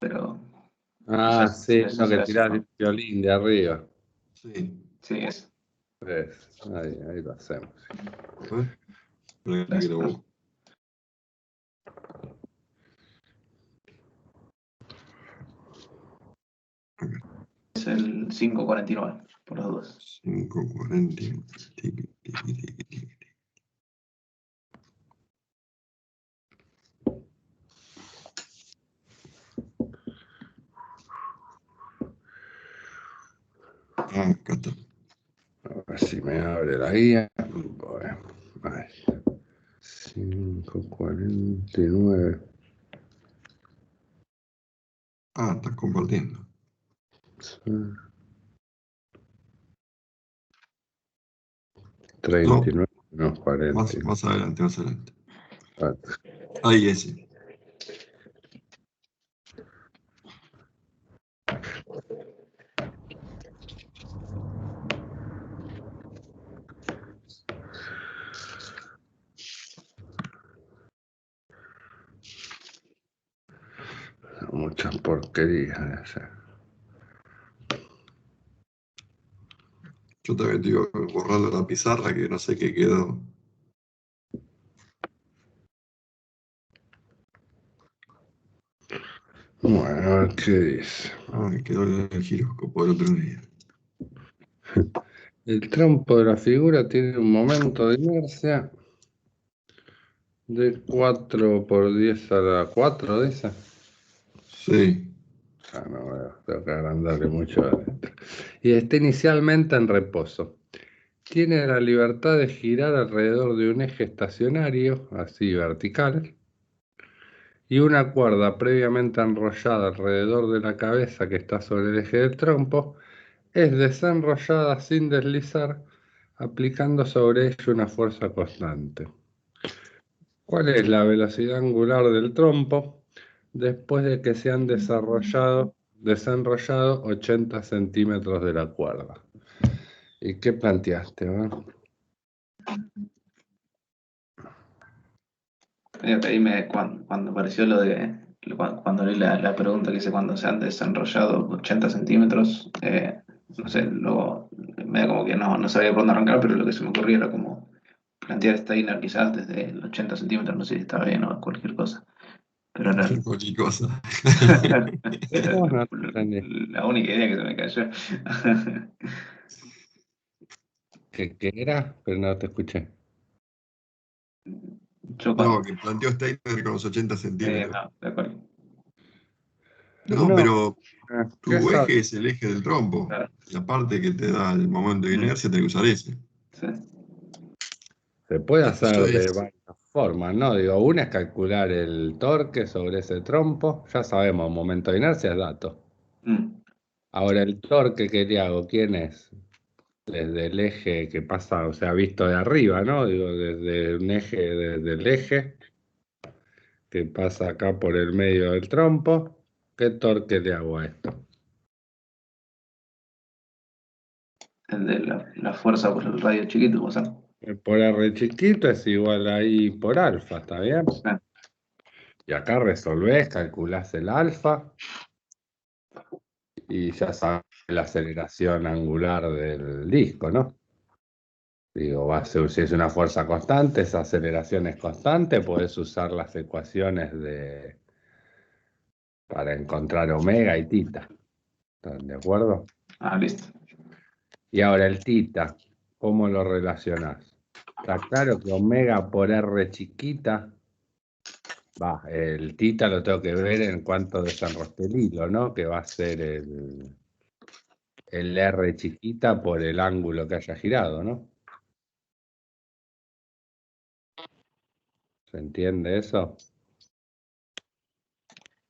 pero Ah, quizás sí, eso lo que sea eso, tirás el ¿no? violín de arriba. Sí. Sí, eso. Ahí lo hacemos. A ver, espera que Gracias, lo profe. busco. Es el 549, por las dudas. 5:40. Tiqui, tiqui, tiqui, tiqui. Ah, acá está. A ver si me abre la guía. Bueno, ahí. 5:49. Ah, estás compartiendo. Sí. No, 39, no, 40. más adelante, más adelante. Ah, Ahí ese. muchas porquerías de hacer. Yo también estoy borrando la pizarra que no sé qué quedó. Bueno, a ver qué dice. Ah, quedó el giróscopo del otro día. El trompo de la figura tiene un momento de inercia de 4 por 10 a la 4 de esa. Sí. Ya no veo, tengo que agrandarle mucho adentro. Y está inicialmente en reposo. Tiene la libertad de girar alrededor de un eje estacionario, así vertical, y una cuerda previamente enrollada alrededor de la cabeza que está sobre el eje del trompo es desenrollada sin deslizar, aplicando sobre ella una fuerza constante. ¿Cuál es la velocidad angular del trompo después de que se han desenrollado 80 centímetros de la cuerda? ¿Y qué planteaste, va? Ahí cuando apareció lo de, cuando leí la pregunta que dice cuando se han desenrollado 80 centímetros, no sé, luego me da como que no sabía por dónde arrancar, pero lo que se me ocurría era como plantear Steiner quizás desde los 80 centímetros, no sé si estaba bien o cualquier cosa, pero era Cualquier cosa. era ¿Cómo no te entendí? la única idea que se me cayó. ¿Qué era? Pero no te escuché. Yo No, cuando... que planteó Steiner con los 80 centímetros. no, de acuerdo. No, No, pero ¿qué tu sabes? eje es el eje del trompo. Claro. La parte que te da el momento de inercia, tenés que usar ese. Sí. Se puede Eso hacer de es. varias formas, ¿no? Digo, una es calcular el torque sobre ese trompo. Ya sabemos, momento de inercia es dato. Mm. Ahora, el torque que le hago, ¿quién es? Desde el eje que pasa, o sea, visto de arriba, ¿no? Digo, desde un eje, desde el eje que pasa acá por el medio del trompo. ¿Qué torque le hago a esto? El de la fuerza por el radio chiquito, o sea. Por R chiquito es igual ahí por alfa, ¿está bien? Ah, Y acá resolvés, calculás el alfa y ya sabes la aceleración angular del disco, ¿no? Digo, si es una fuerza constante, esa aceleración es constante, podés usar las ecuaciones para encontrar omega y tita. ¿Están de acuerdo? listo. Y ahora el tita, ¿cómo lo relacionás? Está claro que omega por R chiquita, el tita lo tengo que ver en cuanto desenrosque el hilo, ¿no? Que va a ser el R chiquita por el ángulo que haya girado, ¿no? ¿Se entiende eso?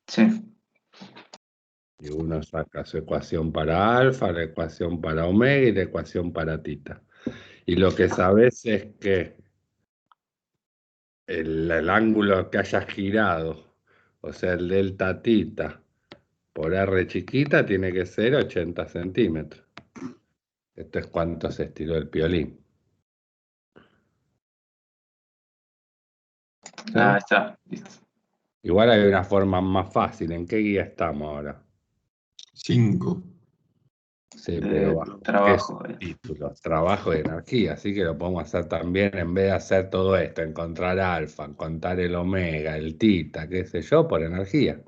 Sí. Y uno saca su ecuación para alfa, la ecuación para omega y la ecuación para tita. Y lo que sabes es que el ángulo que haya girado, o sea, el delta tita por R chiquita tiene que ser 80 centímetros. Esto es cuánto se estiró el piolín. ¿Sí? Está. Listo. Igual hay una forma más fácil. ¿En qué guía estamos ahora? 5. Sí, pero bajo qué Trabajo. títulos, trabajo y energía, así que lo podemos hacer también en vez de hacer todo esto, encontrar alfa, encontrar el omega, el tita, qué sé yo, por energía.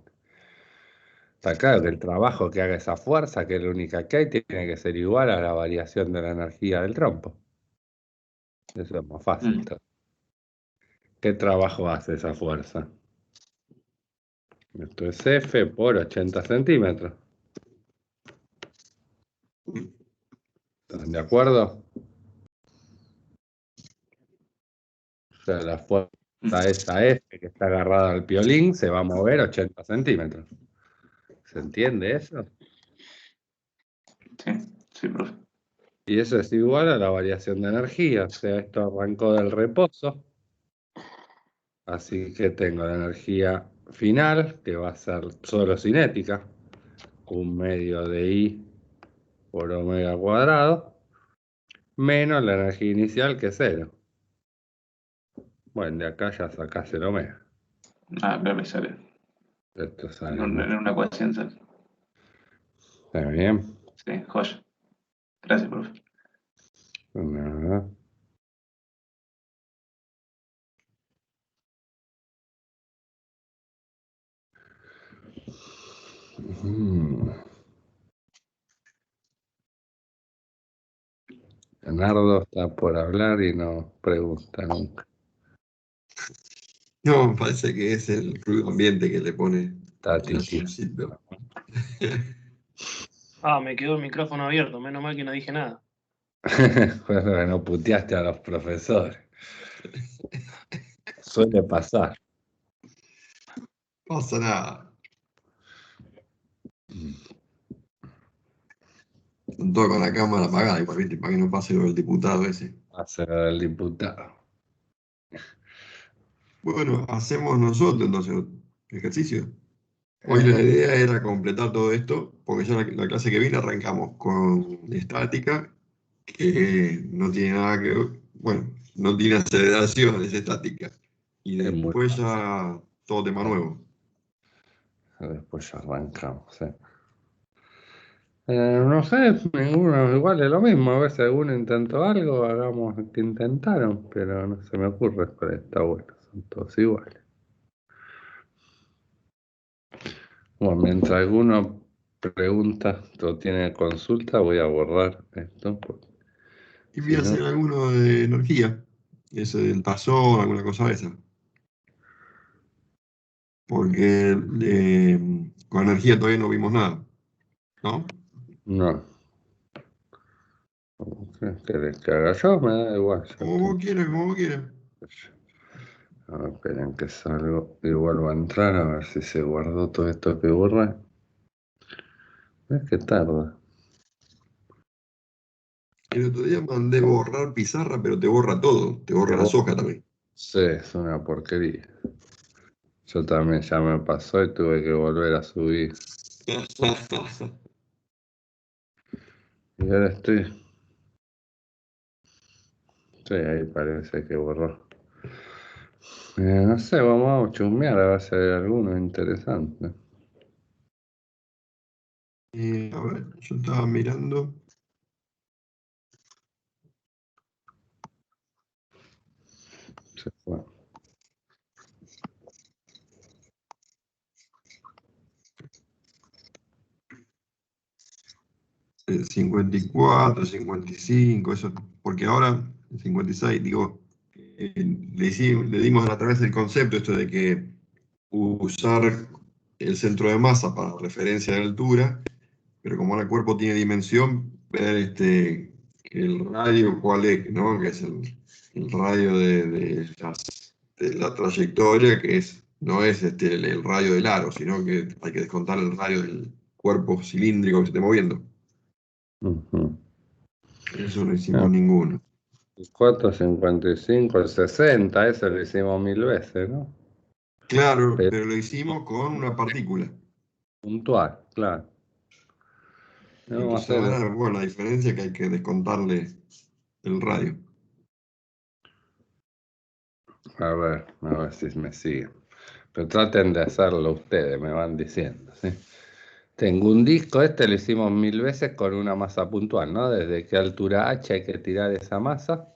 Está claro que el trabajo que haga esa fuerza, que es la única que hay, tiene que ser igual a la variación de la energía del trompo. Eso es más fácil. Mm. ¿Qué trabajo hace esa fuerza? Esto es F por 80 centímetros. ¿Están de acuerdo? O sea, la fuerza esa F que está agarrada al piolín se va a mover 80 centímetros. ¿Se entiende eso? Sí, sí, profe. Y eso es igual a la variación de energía. O sea, esto arrancó del reposo. Así que tengo la energía final, que va a ser solo cinética, 1/2 de I por omega cuadrado, menos la energía inicial, que es 0. Bueno, de acá ya sacás el omega. Ah, claro, me sale. Esto En, sale más. en una ecuación sale. ¿Está bien? Sí, joya. Gracias, profe. Nada. Leonardo está por hablar y no pregunta nunca. No, me parece que es el ruido ambiente que le pone Está el titi. azulcito. Ah, me quedó el micrófono abierto, menos mal que no dije nada. Bueno, no puteaste a los profesores. Suele pasar. Pasa nada. Con todo con la cámara apagada, igual, ¿viste? Para que no pase lo del diputado ese. Hacer el diputado. Bueno, hacemos nosotros entonces ejercicio. Hoy la idea era completar todo esto, porque ya la clase que viene arrancamos con estática, que no tiene nada que ver, bueno, no tiene aceleración, es estática. Y Es muy después fácil. ya todo tema nuevo. Después ya arrancamos. No sé, ninguno igual es lo mismo. A ver si alguno intentó algo, hagamos lo que intentaron, pero no se me ocurre cuál está bueno. Son todos iguales. Bueno, mientras alguno pregunta o tiene consulta, voy a borrar esto. Y voy Si a no, hacer alguno de energía, ese del tazón, alguna cosa de esa. Porque con energía todavía no vimos nada, ¿no? no. ¿Qué querés que haga yo? Me da igual. Ya Como vos quieras, como vos quieras. A ver, esperen que salgo y vuelvo a entrar a ver si se guardó todo esto que borré. Es que tarda. El otro día mandé borrar pizarra, pero te borra todo, te borra las hojas también. Sí, es una porquería. Yo también ya me pasó y tuve que volver a subir. Y ahora estoy. Sí, ahí parece que borró. No sé, vamos a chusmear a ver si hay alguno interesante. A ver, yo estaba mirando. Se fue. El 54, 55, eso, porque ahora, el 56, digo, le dimos a través del concepto esto de que usar el centro de masa para referencia de altura, pero como ahora el cuerpo tiene dimensión, ver el radio cuál es, ¿no? Que es el radio de la trayectoria, que no es el radio del aro, sino que hay que descontar el radio del cuerpo cilíndrico que se esté moviendo. Ujú. Eso no hicimos ninguno. El 455, el 60, eso lo hicimos 1000 veces, ¿no? Claro, Pero pero lo hicimos con una partícula. puntual, claro. Vamos a Entonces hacer. ahora, bueno, la diferencia es que hay que descontarle el radio. A ver si me sigue. pero traten de hacerlo ustedes, me van diciendo, ¿sí? Tengo un disco, este lo hicimos 1000 veces con una masa puntual, ¿no? Desde qué altura H hay que tirar esa masa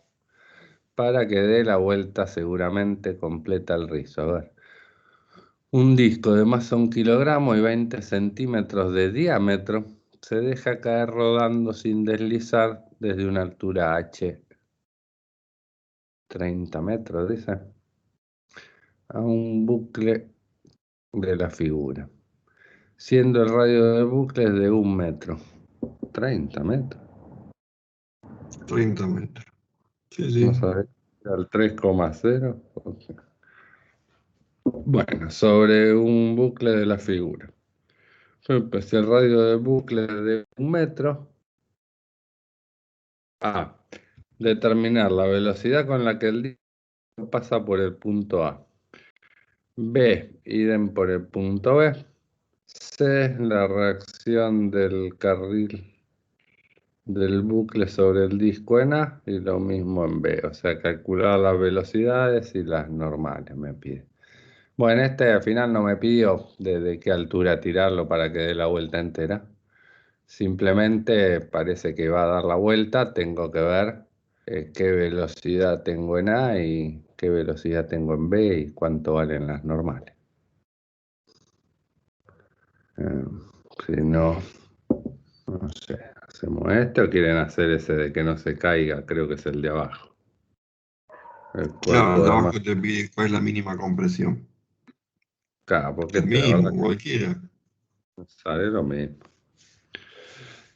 para que dé la vuelta seguramente completa al rizo. A ver. Un disco de masa 1 kilogramo y 20 centímetros de diámetro se deja caer rodando sin deslizar desde una altura H, 30 metros, dice, a un bucle de la figura, siendo el radio del bucle de 1 metro. 30 metros. 30 metros. Sí, sí. No sabés, al 3,0. Bueno, sobre un bucle de la figura. Pues el radio del bucle es de 1 metro. A. Determinar la velocidad con la que el disco pasa por el punto A. B. Idem por el punto B. C. La reacción del carril del bucle sobre el disco en A y lo mismo en B. O sea, calcular las velocidades y las normales me pide. Bueno, este al final no me pidió desde qué altura tirarlo para que dé la vuelta entera. Simplemente parece que va a dar la vuelta, tengo que ver qué velocidad tengo en A y qué velocidad tengo en B y cuánto valen las normales. Si no, no sé, hacemos esto o quieren hacer ese de que no se caiga, creo que es el de abajo. El Claro, cuerpo de de abajo te pide cuál es la mínima compresión. acá, porque El la verdad mismo, cualquiera. que sale lo mismo.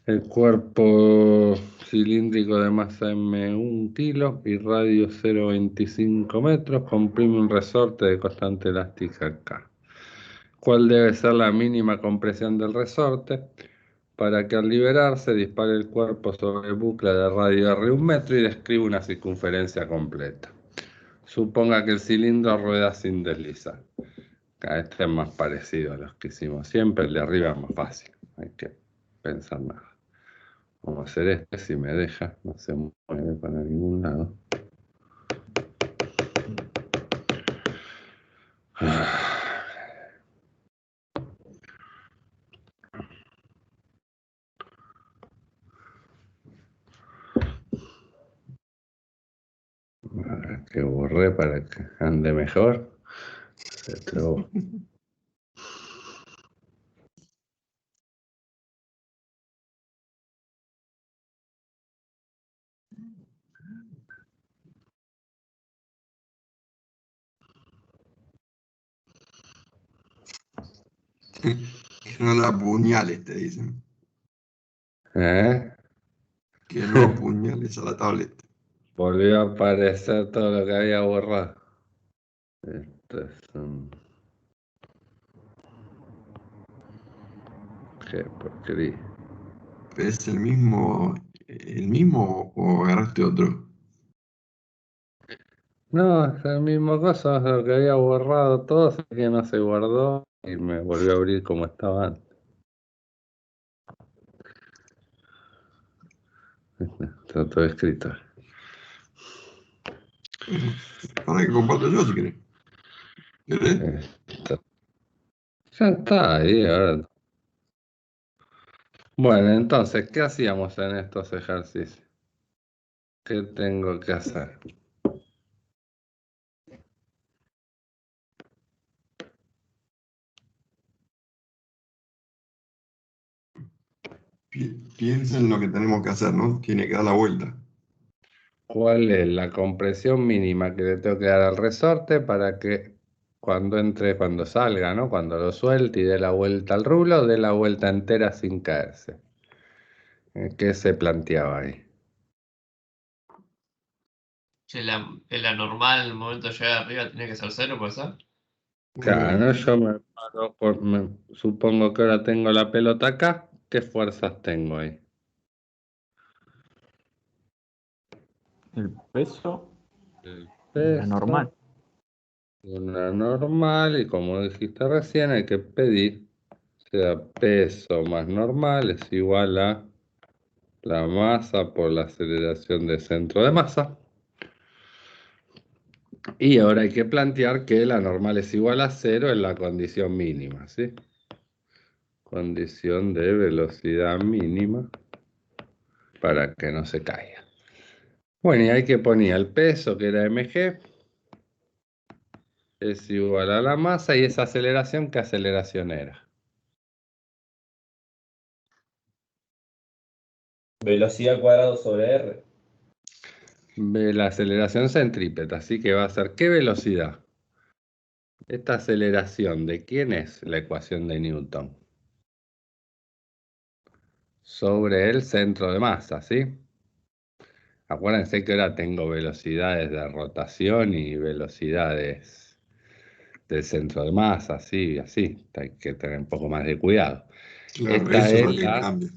El cuerpo cilíndrico de masa M 1 kilo y radio 0,25 metros, comprime un resorte de constante elástica K. ¿Cuál debe ser la mínima compresión del resorte? Para que al liberarse dispare el cuerpo sobre el bucle de radio R 1 metro y describa una circunferencia completa. Suponga que el cilindro rueda sin deslizar. Este es más parecido a los que hicimos siempre, el de arriba es más fácil, hay que pensar nada. Vamos a hacer este, si me deja, no se mueve para ningún lado. A ver, que borré para que ande mejor. Se trabó. Que no la apuñales, te dicen. ¿Eh? Que no apuñales a la tablet. Volvió a aparecer todo lo que había borrado. Esto es un... Qué porquería. ¿Es el mismo o agarraste otro? No, es el mismo cosa, es lo que había borrado todo, sé que no se guardó y me volvió a abrir como estaba antes. Está todo escrito. Para que comparto yo si querés. ¿Querés? Esto. Ya está ahí, ahora. Bueno, entonces, ¿qué hacíamos en estos ejercicios? ¿Qué tengo que hacer? Piensa en lo que tenemos que hacer, ¿no? Tiene que dar la vuelta. ¿Cuál es la compresión mínima que le tengo que dar al resorte para que cuando entre, cuando salga, ¿no? Cuando lo suelte y dé la vuelta al rulo, dé la vuelta entera sin caerse? ¿Qué se planteaba ahí? Che, la normal, el momento de llegar arriba, tiene que ser cero, ¿puede ser? Claro, ¿no? Yo me paro supongo que ahora tengo la pelota acá. ¿Qué fuerzas tengo ahí? El peso, El la normal. peso, una normal, y como dijiste recién, hay que pedir, sea peso más normal es igual a la masa por la aceleración de centro de masa. Y ahora hay que plantear que la normal es igual a 0 en la condición mínima, ¿sí? Condición de velocidad mínima para que no se caiga. Bueno, y hay que poner el peso, que era mg, es igual a la masa, y esa aceleración, ¿qué aceleración era? Velocidad al cuadrado sobre R. La aceleración centrípeta, así que va a ser ¿qué velocidad? Esta aceleración, ¿de quién es la ecuación de Newton? Sobre el centro de masa, ¿sí? Acuérdense que ahora tengo velocidades de rotación y velocidades del centro de masa, así, así. Hay que tener un poco más de cuidado. Claro, Esta eso es es lo que la... cambia.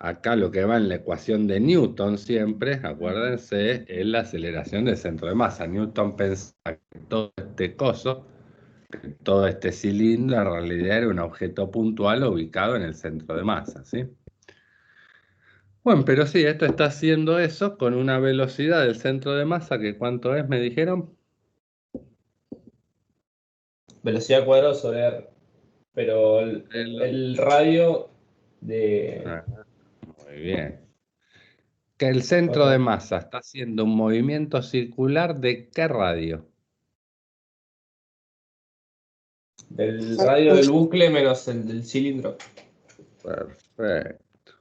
Acá lo que va en la ecuación de Newton siempre, acuérdense, es la aceleración del centro de masa. Newton pensaba que todo este coso, que todo este cilindro, en realidad era un objeto puntual ubicado en el centro de masa, ¿sí? Bueno, pero sí, esto está haciendo eso con una velocidad del centro de masa, que ¿cuánto es? ¿Me dijeron? Velocidad al cuadrado sobre R. Pero El- el radio de... Ah, muy bien. Que el centro de masa está haciendo un movimiento circular ¿de qué radio? Del radio del bucle menos el del cilindro. Perfecto.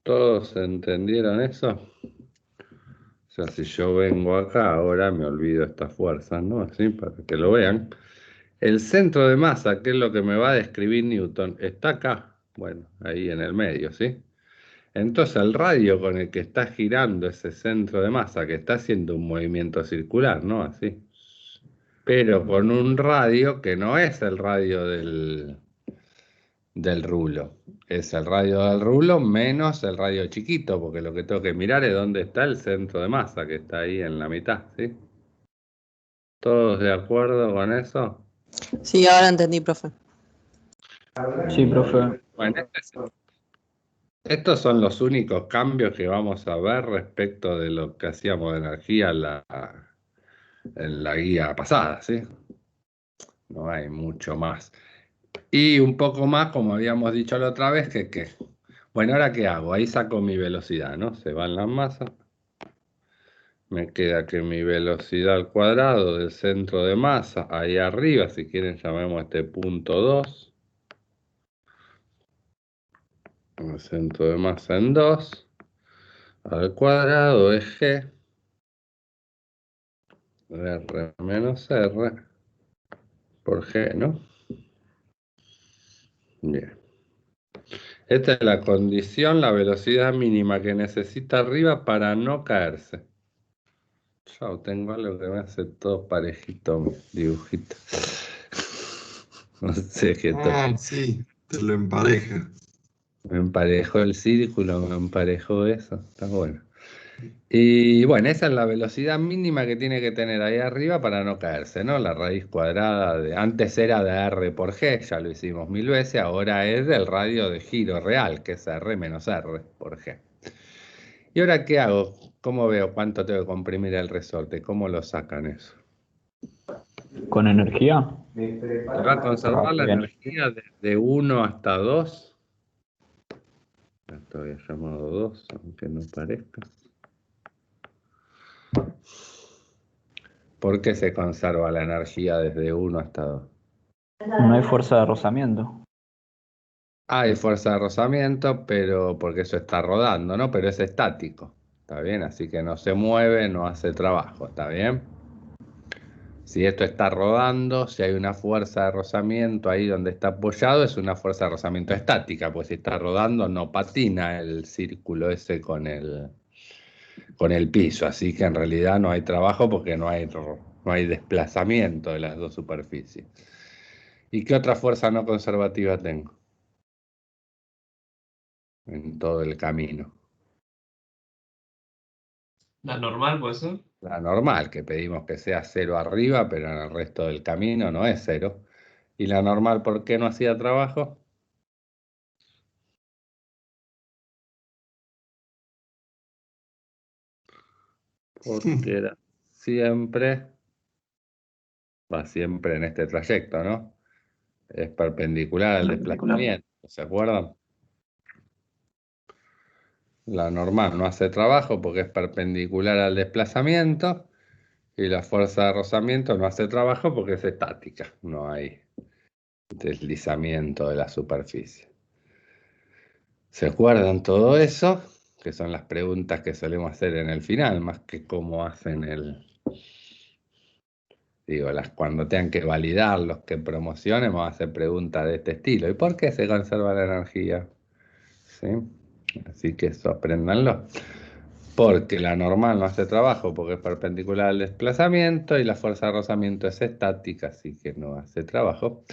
¿Todos entendieron eso? O sea, si yo vengo acá, ahora me olvido estas fuerzas, ¿no? Así, para que lo vean. El centro de masa, que es lo que me va a describir Newton, está acá. Bueno, ahí en el medio, ¿sí? Entonces el radio con el que está girando ese centro de masa, que está haciendo un movimiento circular, ¿no? Así. Pero con un radio que no es el radio del rulo. Es el radio del rulo menos el radio chiquito, porque lo que tengo que mirar es dónde está el centro de masa, que está ahí en la mitad, ¿sí? ¿Todos de acuerdo con eso? Sí, ahora entendí, profe. Sí, profe. Bueno, estos son los únicos cambios que vamos a ver respecto de lo que hacíamos de energía en la guía pasada, ¿sí? No hay mucho más. Y un poco más, como habíamos dicho la otra vez, que bueno, ¿ahora qué hago? Ahí saco mi velocidad, ¿no? Se van las masas. Me queda que mi velocidad al cuadrado del centro de masa, ahí arriba, si quieren llamemos este punto 2. El centro de masa en 2. Al cuadrado es G. R menos R por G, ¿no? Bien. Esta es la condición, la velocidad mínima que necesita arriba para no caerse. Yo tengo algo que me hace todo parejito, dibujito. No sé qué Ah, sí, te lo empareja. me emparejó el círculo, me emparejó eso, está bueno. Y bueno, esa es la velocidad mínima que tiene que tener ahí arriba para no caerse, ¿no? La raíz cuadrada de, antes era de R por G, ya lo hicimos 1000 veces, ahora es del radio de giro real, que es R menos R por G. ¿Y ahora qué hago? ¿Cómo veo cuánto tengo que comprimir el resorte? ¿Cómo lo sacan eso? ¿Con energía? ¿Se va a conservar la Bien. energía desde 1 hasta 2? Esto había llamado 2, aunque no parezca. ¿Por qué se conserva la energía desde 1 hasta 2? No hay fuerza de rozamiento. Hay fuerza de rozamiento, pero porque eso está rodando, ¿no? Pero es estático, ¿está bien? Así que no se mueve, no hace trabajo, ¿está bien? Si esto está rodando, si hay una fuerza de rozamiento ahí donde está apoyado, es una fuerza de rozamiento estática, pues si está rodando no patina el círculo ese con el piso, así que en realidad no hay trabajo porque no hay desplazamiento de las dos superficies. ¿Y qué otra fuerza no conservativa tengo en todo el camino? La normal puede ser. La normal, que pedimos que sea 0 arriba, pero en el resto del camino no es 0. ¿Y la normal por qué no hacía trabajo? porque era siempre, va siempre en este trayecto, ¿no? Es perpendicular al Perpendicular. desplazamiento, ¿se acuerdan? La normal no hace trabajo porque es perpendicular al desplazamiento y la fuerza de rozamiento no hace trabajo porque es estática, no hay deslizamiento de la superficie. ¿Se acuerdan todo eso? Que son las preguntas que solemos hacer en el final, más que cómo hacen cuando tengan que validar los que promocionen, vamos a hacer preguntas de este estilo. ¿Y por qué se conserva la energía? ¿Sí? Así que eso apréndanlo. Porque la normal no hace trabajo porque es perpendicular al desplazamiento y la fuerza de rozamiento es estática, así que no hace trabajo.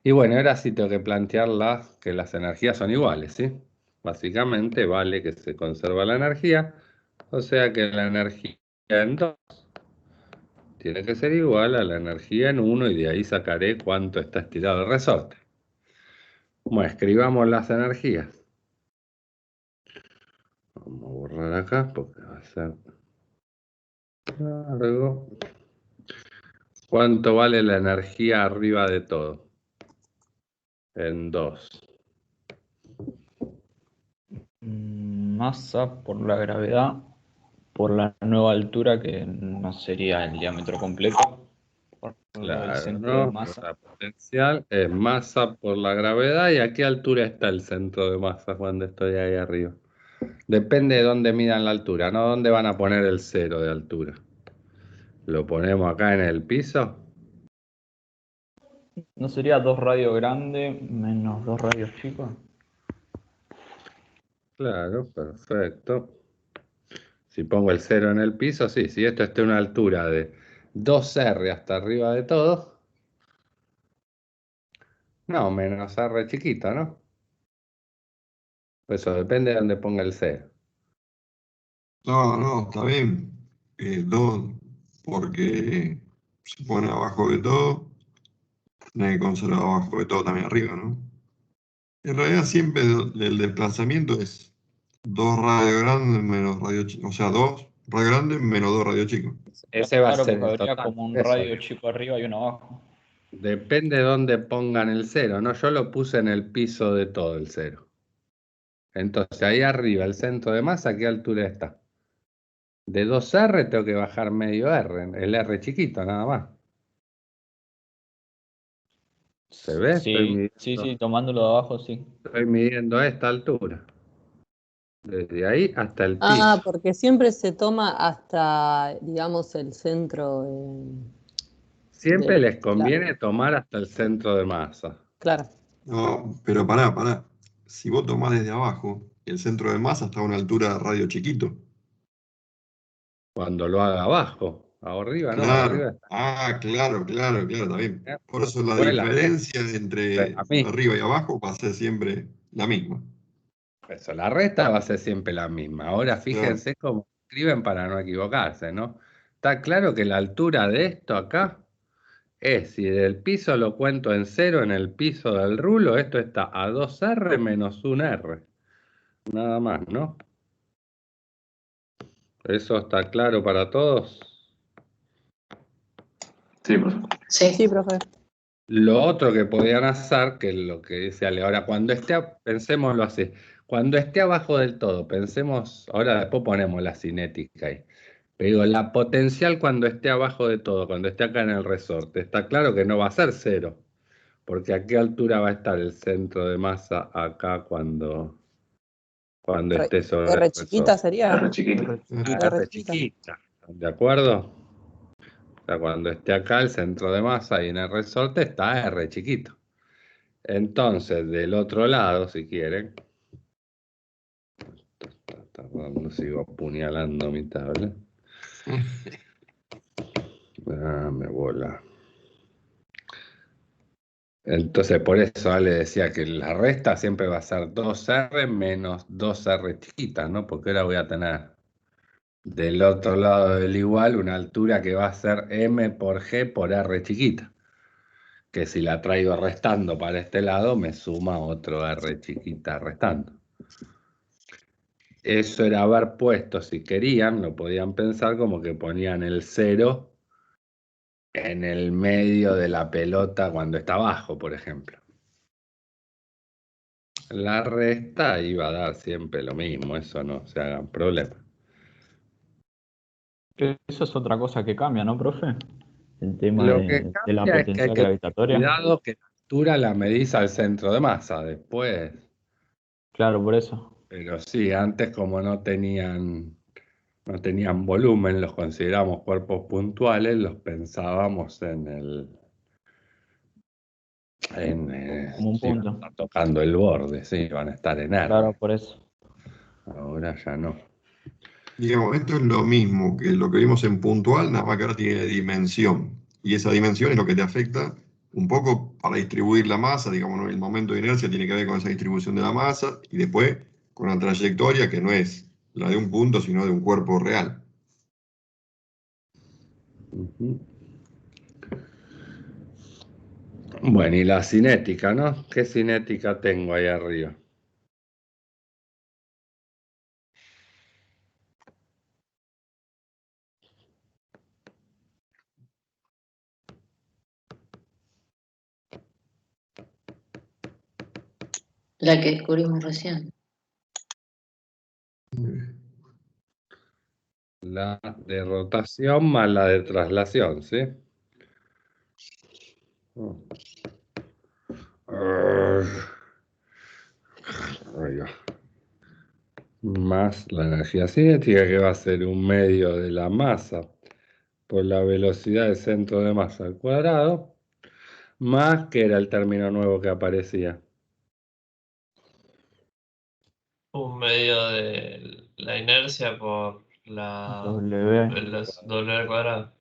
Y bueno, ahora sí tengo que plantear que las energías son iguales, ¿sí? Básicamente vale que se conserva la energía, o sea que la energía en 2 tiene que ser igual a la energía en 1 y de ahí sacaré cuánto está estirado el resorte. Bueno, escribamos las energías. Vamos a borrar acá porque va a ser largo. ¿Cuánto vale la energía arriba de todo? En 2. Masa por la gravedad, por la nueva altura, que no sería el diámetro completo, por el Claro, centro de ¿no? masa. La potencial es masa por la gravedad. ¿Y a qué altura está el centro de masa cuando estoy ahí arriba? Depende de dónde midan la altura, ¿no? ¿Dónde van a poner el 0 de altura? ¿Lo ponemos acá en el piso? ¿No sería 2 radios grandes menos 2 radios chicos? Claro, perfecto. Si pongo el 0 en el piso, sí, si esto está a una altura de 2R hasta arriba de todo, no, menos R chiquito, ¿no? Eso depende de dónde ponga el 0. No, está bien. 2, porque se pone abajo de todo, tiene que conservar abajo de todo también arriba, ¿no? En realidad siempre el desplazamiento es 2 radios grandes menos radio chico, o sea, 2 radios grandes menos 2 radios chicos. Ese va a Claro, ser porque el habría total. como un Eso radio digo. chico arriba y uno abajo. Depende de dónde pongan el 0, ¿no? Yo lo puse en el piso de todo el 0. Entonces, ahí arriba, el centro de masa, ¿a qué altura está? De 2R tengo que bajar medio R, el R chiquito nada más. ¿Se ve? Sí, tomándolo de abajo, sí. Estoy midiendo a esta altura. Desde ahí hasta el Ah, piso. porque siempre se toma hasta, digamos, el centro Siempre les claro, conviene tomar hasta el centro de masa. claro. No, pero pará. Si vos tomás desde abajo, el centro de masa está a una altura de radio chiquito. Cuando lo haga abajo. Arriba no, arriba Claro. está. Ah, claro, está bien. Por eso la Pues la diferencia entre la misma. arriba y abajo va a ser siempre la misma. Eso, la resta va a ser siempre la misma. Ahora Claro. fíjense cómo escriben para no equivocarse, ¿no? Está claro que la altura de esto acá es, si del piso lo cuento en 0, en el piso del rulo, esto está a 2R menos 1R. Nada más, ¿no? ¿Eso está claro para todos? Sí, profe. Sí, profe. Lo otro que podían hacer, que es lo que dice Ale, ahora cuando esté, pensémoslo así, cuando esté abajo del todo, pensemos, ahora después ponemos la cinética ahí, pero digo, la potencial cuando esté abajo de todo, cuando esté acá en el resorte, está claro que no va a ser 0, porque a qué altura va a estar el centro de masa acá cuando esté sobre R el chiquita resorte. sería. R chiquito. R R chiquita, ¿de acuerdo? O sea, cuando esté acá el centro de masa y en el resorte está R chiquito. Entonces, del otro lado, si quieren, está tardando, sigo apuñalando mi tablet. Me bola. Entonces, por eso Ale decía que la resta siempre va a ser 2R menos 2R chiquitas, ¿no? Porque ahora voy a tener del otro lado del igual una altura que va a ser M por G por R chiquita. Que si la traigo restando para este lado, me suma otro R chiquita restando. eso era haber puesto, si querían, lo podían pensar como que ponían el 0 en el medio de la pelota cuando está abajo, por ejemplo. La resta iba a dar siempre lo mismo, eso no se hagan problema. Eso es otra cosa que cambia, ¿no, profe? El tema Lo que de la cambia es que hay potencia que tener gravitatoria. cuidado que la altura la medís al centro de masa después. Claro, por eso. Pero sí, antes como no tenían volumen, los consideramos cuerpos puntuales, los pensábamos Como un si iban a punto. estar tocando el borde, sí, iban a estar en R. Claro, por eso. Ahora ya no. Digamos, esto es lo mismo que lo que vimos en puntual, nada más que ahora tiene dimensión. Y esa dimensión es lo que te afecta un poco para distribuir la masa, digamos, ¿no? El momento de inercia tiene que ver con esa distribución de la masa y después con la trayectoria que no es la de un punto, sino de un cuerpo real. Ujú. Bueno, y la cinética, ¿no? ¿Qué cinética tengo ahí arriba? La que descubrimos recién. La de rotación más la de traslación, ¿sí? Ahí va. Más la energía cinética, que va a ser un medio de la masa por la velocidad del centro de masa al cuadrado, más que era el término nuevo que aparecía. Un medio de la inercia por la W. doble al cuadrado.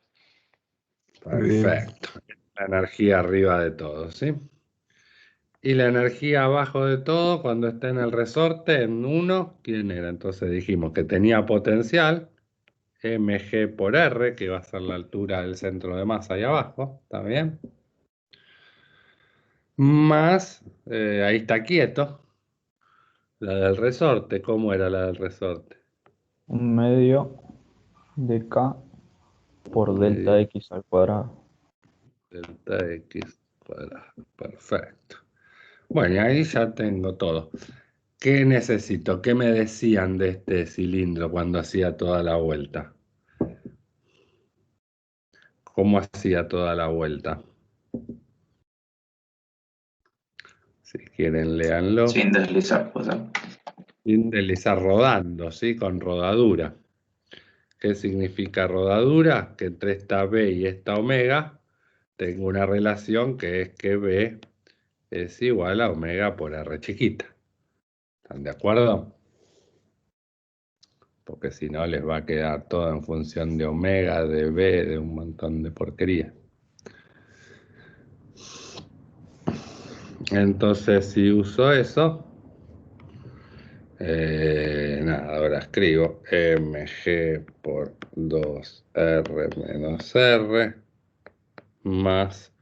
Perfecto. La energía arriba de todo, ¿sí? Y la energía abajo de todo, cuando está en el resorte, en 1, ¿quién era? Entonces dijimos que tenía potencial, mg por r, que va a ser la altura del centro de masa ahí abajo, ¿está bien? Más, ahí está quieto, la del resorte. ¿Cómo era la del resorte? Un medio de K por delta Medio X al cuadrado. delta x cuadrado. Perfecto. Bueno, y ahí ya tengo todo. ¿Qué necesito? ¿Qué me decían de este cilindro cuando hacía toda la vuelta? ¿Cómo hacía toda la vuelta? Si quieren, léanlo. Sin deslizar, pues. Sin deslizar, rodando, ¿sí? Con rodadura. ¿Qué significa rodadura? Que entre esta B y esta omega tengo una relación que es que B es igual a omega por R chiquita. ¿Están de acuerdo? Porque si no les va a quedar todo en función de omega, de B, de un montón de porquería. Entonces, si uso eso, nada, ahora escribo mg por 2r menos r más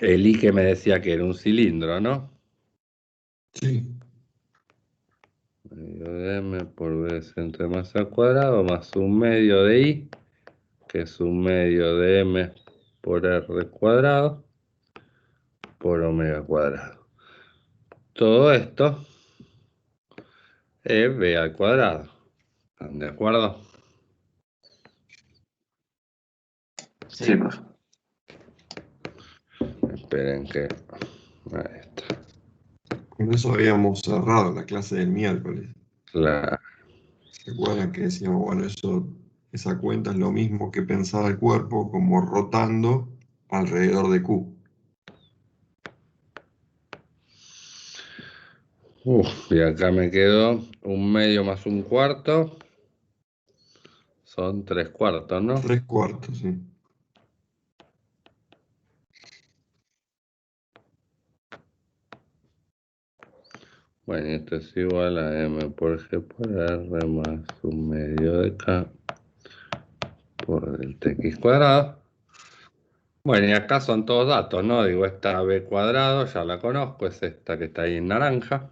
el I que me decía que era un cilindro, ¿no? Sí. Medio de m por b centro de masa al cuadrado más un medio de I, que es un medio de m por r cuadrado por omega cuadrado. Todo esto es b al cuadrado. ¿Están de acuerdo? Sí, profe. Esperen que... Ahí está. Con eso habíamos cerrado la clase del miércoles. Claro. ¿Se acuerdan que decíamos, bueno, esa cuenta es lo mismo que pensar el cuerpo como rotando alrededor de Q? Y acá me quedó un medio más un cuarto. Son 3/4, ¿no? 3/4, sí. Bueno, y esto es igual a m por g por r más un medio de k por delta x cuadrado. Bueno, y acá son todos datos, ¿no? Digo, esta b cuadrado ya la conozco, es esta que está ahí en naranja.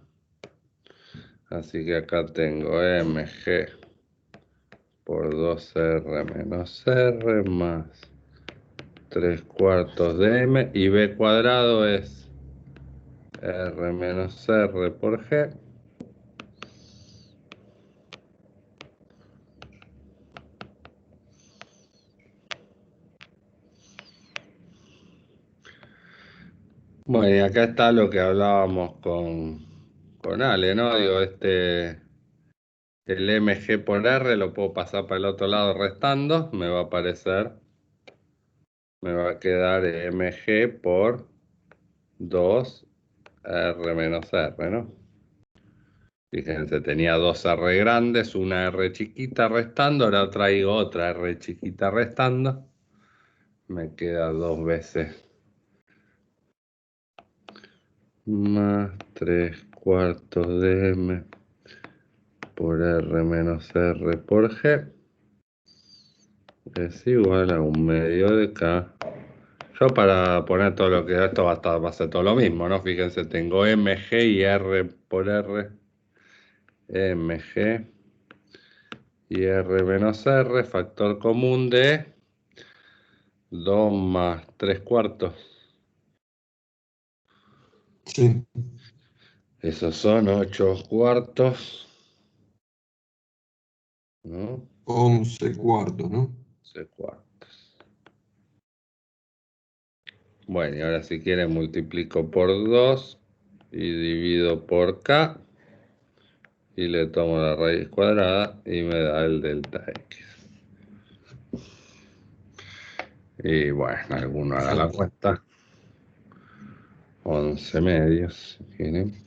Así que acá tengo mg por 2r menos r más 3/4 de m, y b cuadrado es r menos r por g. Bueno, y acá está lo que hablábamos con Ale, ¿no? Digo, el mg por r lo puedo pasar para el otro lado restando, me va a quedar mg por 2r menos r, ¿no? Fíjense, tenía dos R grandes, una R chiquita restando, ahora traigo otra R chiquita restando. Me queda 2 veces más 3/4 de M por R menos R por G es igual a 1/2 de K. Yo para poner todo lo que esto va a ser todo lo mismo, ¿no? Fíjense, tengo MG y R por R. MG y R menos R, factor común de 2 más 3/4. Sí, Esos son 8/4, ¿no? 11/4, ¿no? 11/4. Bueno, y ahora si quieren multiplico por 2 y divido por K y le tomo la raíz cuadrada y me da el delta X. Y bueno, alguno haga la cuenta. 11 medios, si quieren.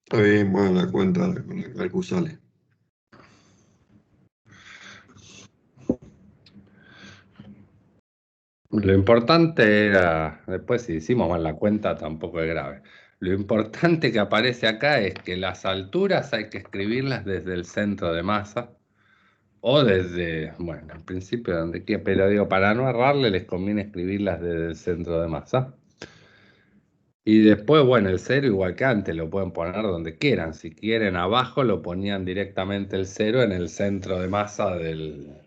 Está bien, bueno, la cuenta con la calcu sale. Lo importante era, después si hicimos mal la cuenta tampoco es grave. Lo importante que aparece acá es que las alturas hay que escribirlas desde el centro de masa o desde, bueno, en principio donde quiera, pero digo, para no errarle les conviene escribirlas desde el centro de masa. Y después, bueno, el cero igual que antes, lo pueden poner donde quieran. Si quieren abajo lo ponían directamente el cero en el centro de masa del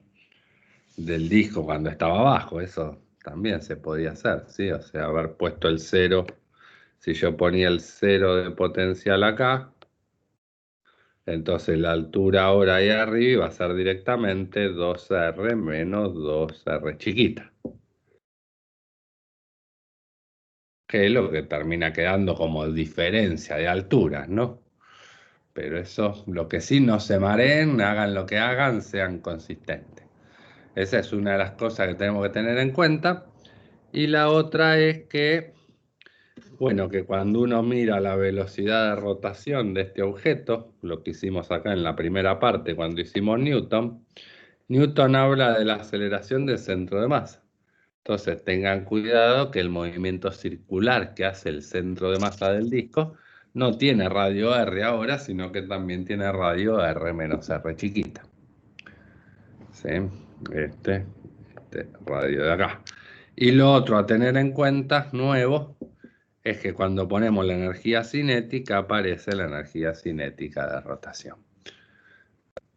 disco cuando estaba abajo. Eso también se podía hacer, ¿sí? O sea, haber puesto el cero. Si yo ponía el cero de potencial acá, entonces la altura ahora ahí arriba iba a ser directamente 2R menos 2R chiquita. Que es lo que termina quedando como diferencia de alturas, ¿no? Pero eso, lo que sí, no se mareen, hagan lo que hagan, sean consistentes. Esa es una de las cosas que tenemos que tener en cuenta. Y la otra es que, bueno, que cuando uno mira la velocidad de rotación de este objeto, lo que hicimos acá en la primera parte cuando hicimos Newton, Newton habla de la aceleración del centro de masa. Entonces tengan cuidado que el movimiento circular que hace el centro de masa del disco no tiene radio R ahora, sino que también tiene radio R menos R chiquita. ¿Sí? Este radio de acá. Y lo otro a tener en cuenta, nuevo, es que cuando ponemos la energía cinética aparece la energía cinética de rotación.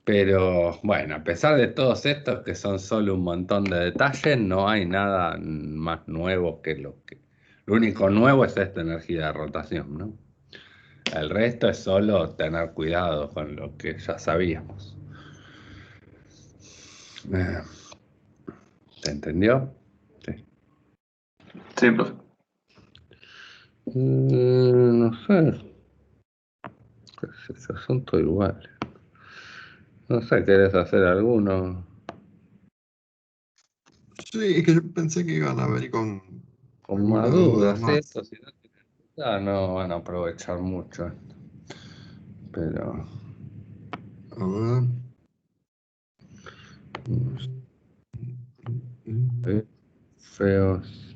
Pero bueno, a pesar de todos estos que son solo un montón de detalles, no hay nada más nuevo que lo que... Lo único nuevo es esta energía de rotación, ¿no? El resto es solo tener cuidado con lo que ya sabíamos. ¿Se entendió? Sí. Sí, profe. No sé. Esos son todos iguales. No sé, ¿querés hacer alguno? Sí, es que yo pensé que iban a venir con Con alguna más duda dudas, ¿sí? más. Esto, si no tienen dudas, no van a aprovechar mucho esto. Pero... A ver. feos.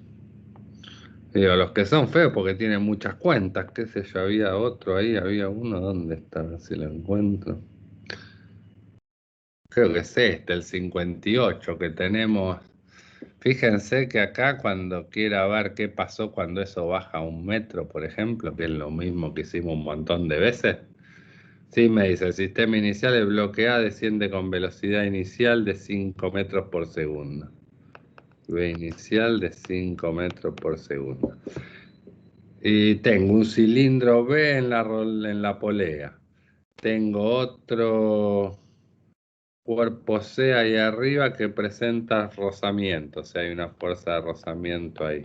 Digo, los que son feos porque tienen muchas cuentas, qué sé yo, había otro ahí, había uno, ¿dónde está? A ver si lo encuentro. Creo que es este, el 58 que tenemos. Fíjense que acá cuando quiera ver qué pasó cuando eso baja 1 metro, por ejemplo, que es lo mismo que hicimos un montón de veces, Sí, me dice, el sistema inicial, el bloque A, desciende con velocidad inicial de 5 metros por segundo. V inicial de 5 metros por segundo. Y tengo un cilindro B en la polea. Tengo otro cuerpo C ahí arriba que presenta rozamiento, o sea, hay una fuerza de rozamiento ahí.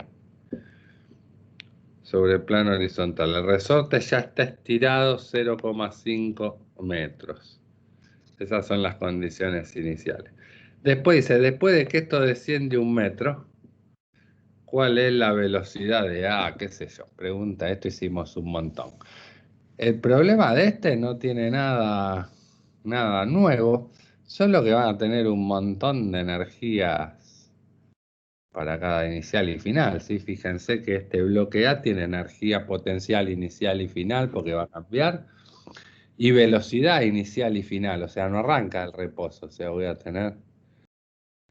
Sobre el plano horizontal. El resorte ya está estirado 0,5 metros. Esas son las condiciones iniciales. Después dice, después de que esto desciende 1 metro, ¿cuál es la velocidad de A? ¿Qué sé yo? Pregunta, esto hicimos un montón. El problema de este no tiene nada nuevo, solo que van a tener un montón de energías para cada inicial y final, ¿sí? Fíjense que este bloque A tiene energía potencial inicial y final porque va a cambiar, y velocidad inicial y final, o sea, no arranca el reposo, o sea, voy a tener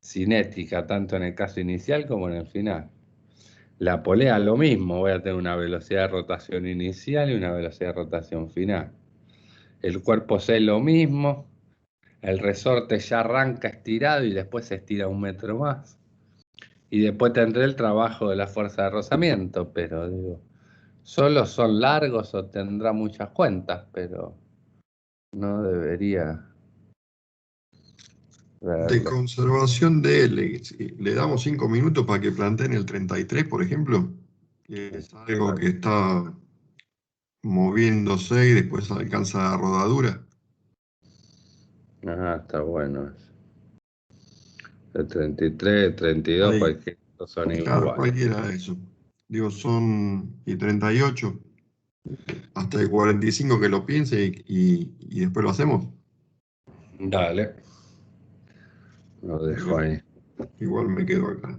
cinética tanto en el caso inicial como en el final. La polea lo mismo, voy a tener una velocidad de rotación inicial y una velocidad de rotación final. El cuerpo C lo mismo, el resorte ya arranca estirado y después se estira 1 metro más. Y después tendré el trabajo de la fuerza de rozamiento, pero digo, solo son largos o tendrá muchas cuentas, pero no debería De verlo. conservación de L, si le damos 5 minutos para que planteen el 33, por ejemplo, que es algo que está moviéndose y después alcanza la rodadura. Ah, está bueno eso. El 33, el 32, Ahí, cualquier son claro, iguales. cualquiera de eso. Digo, son y 38, hasta el 45 que lo piense y después lo hacemos. Dale, lo dejo ahí. Igual me quedo acá.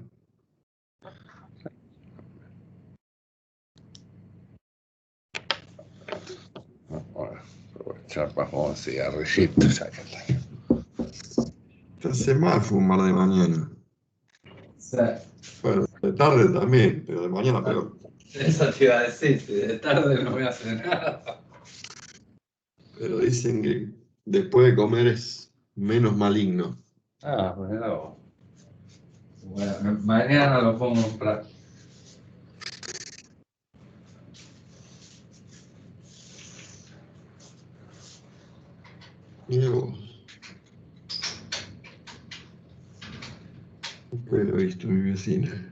Bueno, aprovechar para fumar un cigarrillito, ya que está. Se hace mal fumar de mañana. Sí. Bueno, de tarde también, pero de mañana peor. Eso te iba a decir, si de tarde no voy a hacer nada. Pero dicen que después de comer es menos maligno. Ah, pues mirá vos. Bueno, mañana lo pongo en práctica. Mira vos. Después lo he visto mi vecina.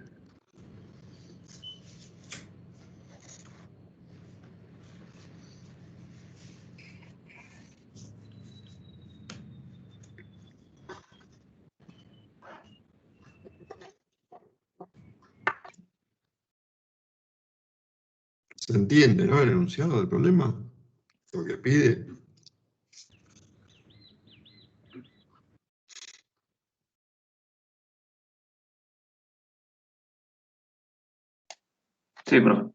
¿Se entiende, no? El enunciado del problema. Lo que pide. Sí, profe.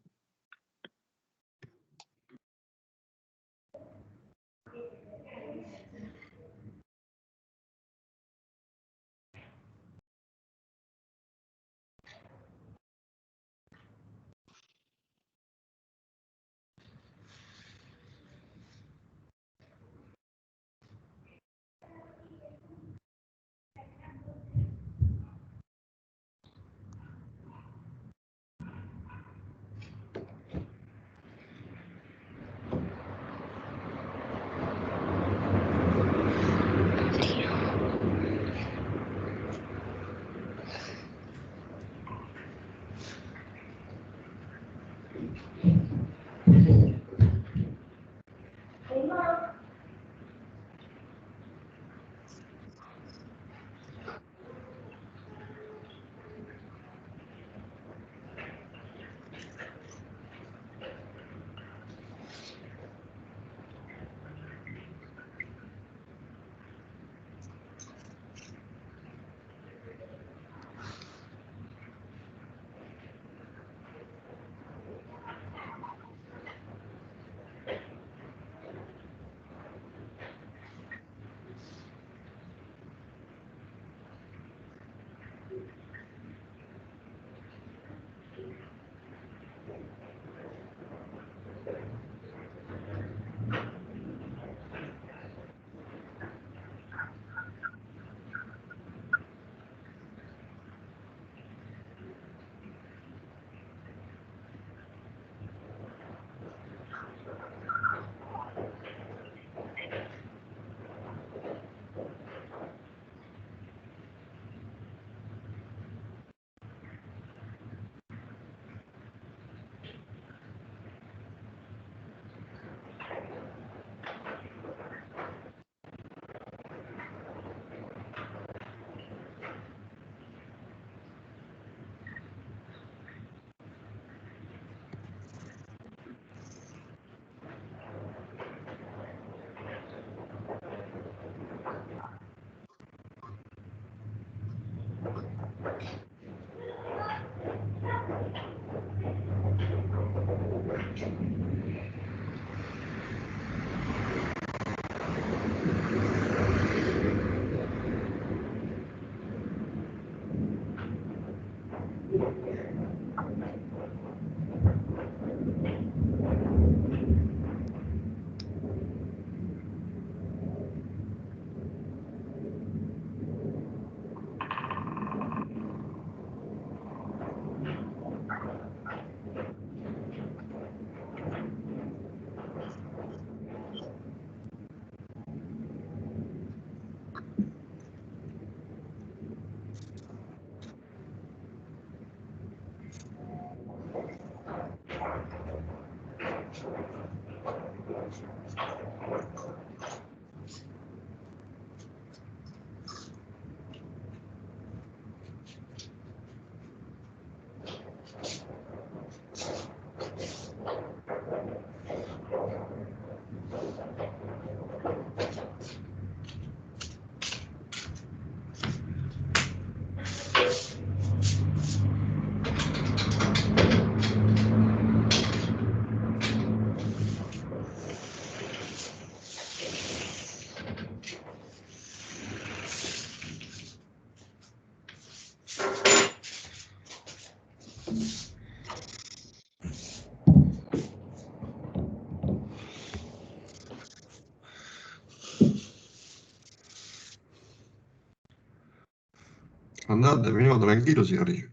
Andá, terminamos tranquilo, cigarrillo.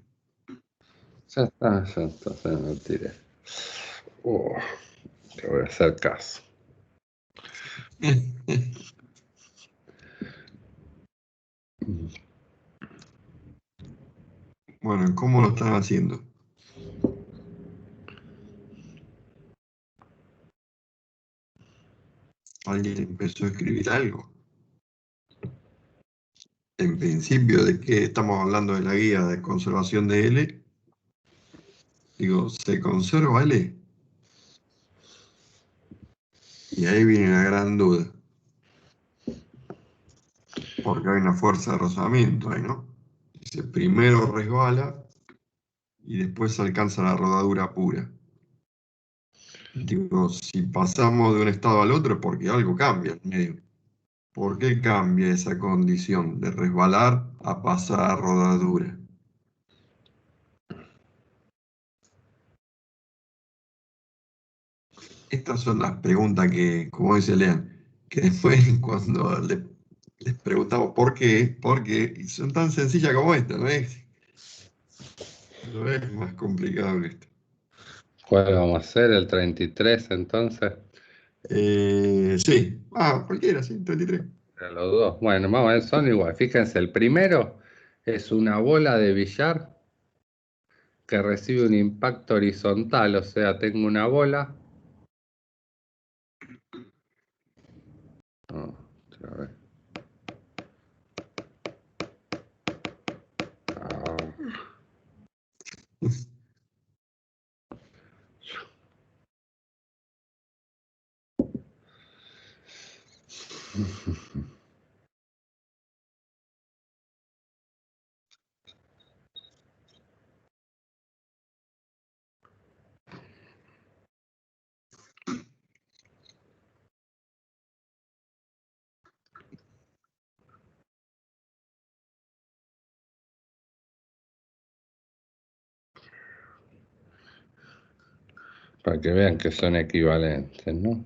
Ya está, se me tiré. Te voy a hacer caso. Bueno, ¿cómo lo están haciendo? ¿Alguien empezó a escribir algo? En principio, ¿de qué estamos hablando de la guía de conservación de L? Digo, ¿se conserva L? Y ahí viene la gran duda. Porque hay una fuerza de rozamiento ahí, ¿no? Dice, primero resbala y después alcanza la rodadura pura. Digo, si pasamos de un estado al otro, porque algo cambia en medio. ¿Por qué cambia esa condición de resbalar a pasar a rodadura? Estas son las preguntas que, como dice Lean, que después cuando les preguntamos por qué, y son tan sencillas como esta, ¿no es? No es más complicado que esto. ¿Cuál vamos a hacer? ¿El 33 entonces? Sí, cualquiera, sí, 33. Los dos. Bueno, vamos a ver, son igual. Fíjense, el primero es una bola de billar que recibe un impacto horizontal, o sea, tengo una bola. Otra vez. Para que vean que son equivalentes, ¿no?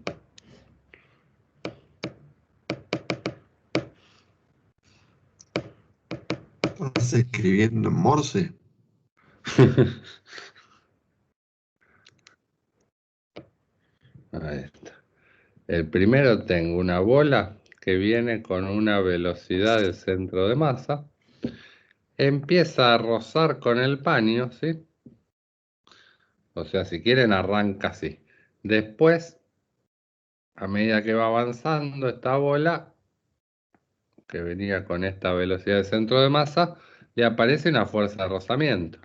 ¿Estás escribiendo en Morse? Ahí está. El primero tengo una bola que viene con una velocidad del centro de masa. Empieza a rozar con el paño, ¿sí? O sea, si quieren arranca así. Después, a medida que va avanzando esta bola, que venía con esta velocidad de centro de masa, le aparece una fuerza de rozamiento.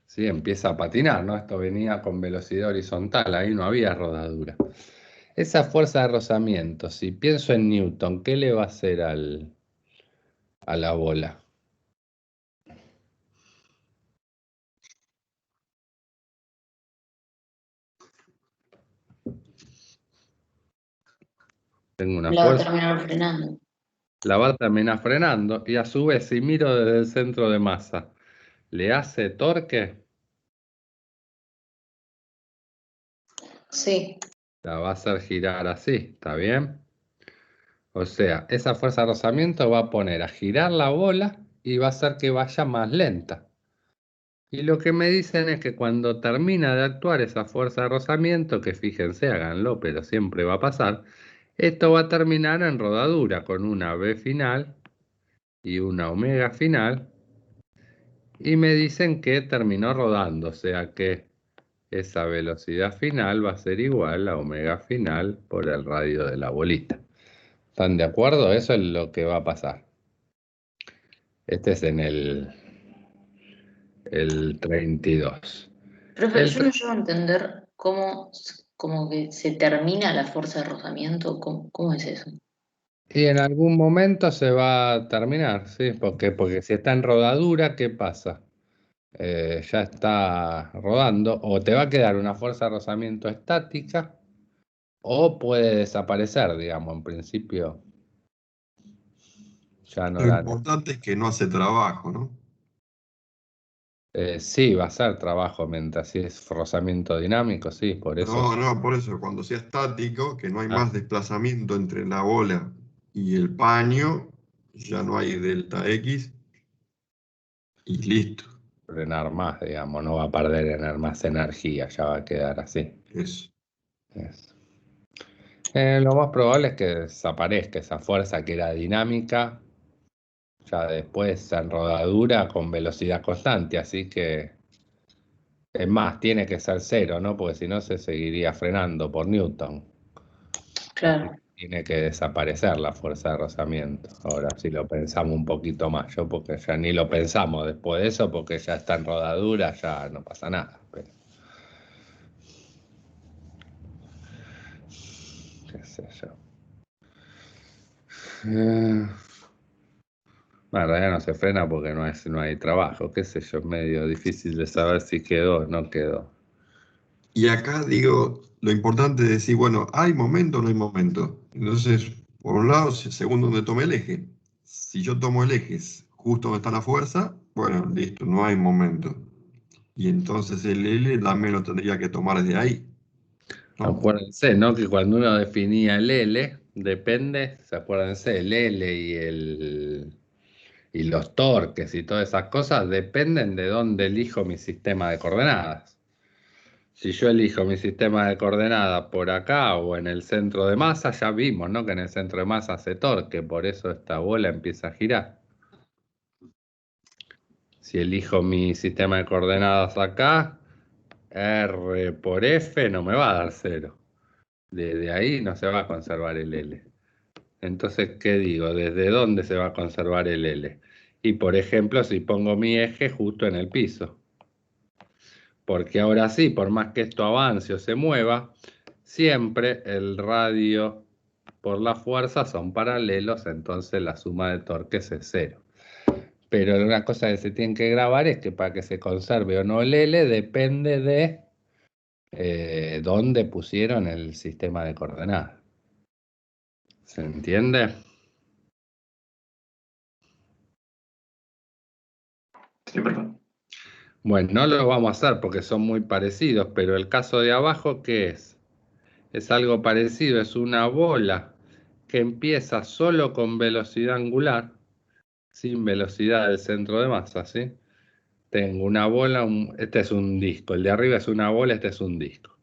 ¿Sí? Empieza a patinar, ¿no? Esto venía con velocidad horizontal, ahí no había rodadura. Esa fuerza de rozamiento, si pienso en Newton, ¿qué le va a hacer a la bola? Tengo una La va a fuerza, terminar frenando. la va a terminar frenando y a su vez, si miro desde el centro de masa, le hace torque, Sí, la va a hacer girar así, ¿está bien? O sea, esa fuerza de rozamiento va a poner a girar la bola y va a hacer que vaya más lenta. Y lo que me dicen es que cuando termina de actuar esa fuerza de rozamiento, que fíjense, háganlo, pero siempre va a pasar, esto va a terminar en rodadura con una V final y una omega final. Y me dicen que terminó rodando, o sea que esa velocidad final va a ser igual a omega final por el radio de la bolita. ¿Están de acuerdo? Eso es lo que va a pasar. Este es en el 32. profe, El yo no llego a entender cómo como que se termina la fuerza de rozamiento. ¿Cómo es eso? Y en algún momento se va a terminar, ¿sí? Porque si está en rodadura, ¿qué pasa? Ya está rodando, o te va a quedar una fuerza de rozamiento estática, o puede desaparecer, digamos, en principio ya no Lo la... importante es que no hace trabajo, ¿no? Sí, va a ser trabajo mientras si es rozamiento dinámico, sí, por eso... No, por eso, cuando sea estático, que no hay Ah, más desplazamiento entre la bola y el paño, ya no hay delta X y listo. frenar más, digamos, no va a perder más energía, ya va a quedar así. Eso. Es. Lo más probable es que desaparezca esa fuerza que era dinámica, ya después en rodadura con velocidad constante, así que es más, tiene que ser cero, ¿no? Porque si no se seguiría frenando por Newton. Así Claro. que tiene que desaparecer la fuerza de rozamiento. Ahora, si lo pensamos un poquito más, yo porque ya ni lo pensamos después de eso, porque ya está en rodadura, ya no pasa nada. Pero, qué sé yo. Bueno, en realidad no se frena porque no hay trabajo, qué sé yo, es medio difícil de saber si quedó o no quedó. Y acá digo, lo importante es decir, bueno, ¿hay momento o no hay momento? Entonces, por un lado, según donde tome el eje. Si yo tomo el eje justo donde está la fuerza, bueno, listo, no hay momento. Y entonces el L también lo tendría que tomar desde ahí, ¿no? Acuérdense, ¿no? Que cuando uno definía el L, depende, acuérdense, el L y los torques y todas esas cosas dependen de dónde elijo mi sistema de coordenadas. Si yo elijo mi sistema de coordenadas por acá o en el centro de masa, ya vimos, ¿no? Que en el centro de masa hace torque, por eso esta bola empieza a girar. Si elijo mi sistema de coordenadas acá, R por F no me va a dar 0. Desde ahí no se va a conservar el L. Entonces, ¿qué digo? ¿Desde dónde se va a conservar el L? Y por ejemplo, si pongo mi eje justo en el piso. Porque ahora sí, por más que esto avance o se mueva, siempre el radio por la fuerza son paralelos, entonces la suma de torques es 0. Pero una cosa que se tiene que grabar es que para que se conserve o no el L depende de dónde pusieron el sistema de coordenadas. ¿Se entiende? Sí, perfecto. Bueno, no lo vamos a hacer porque son muy parecidos, pero el caso de abajo, ¿qué es? Es algo parecido, es una bola que empieza solo con velocidad angular, sin velocidad del centro de masa, ¿sí? Tengo una bola, este es un disco, el de arriba es una bola, este es un disco.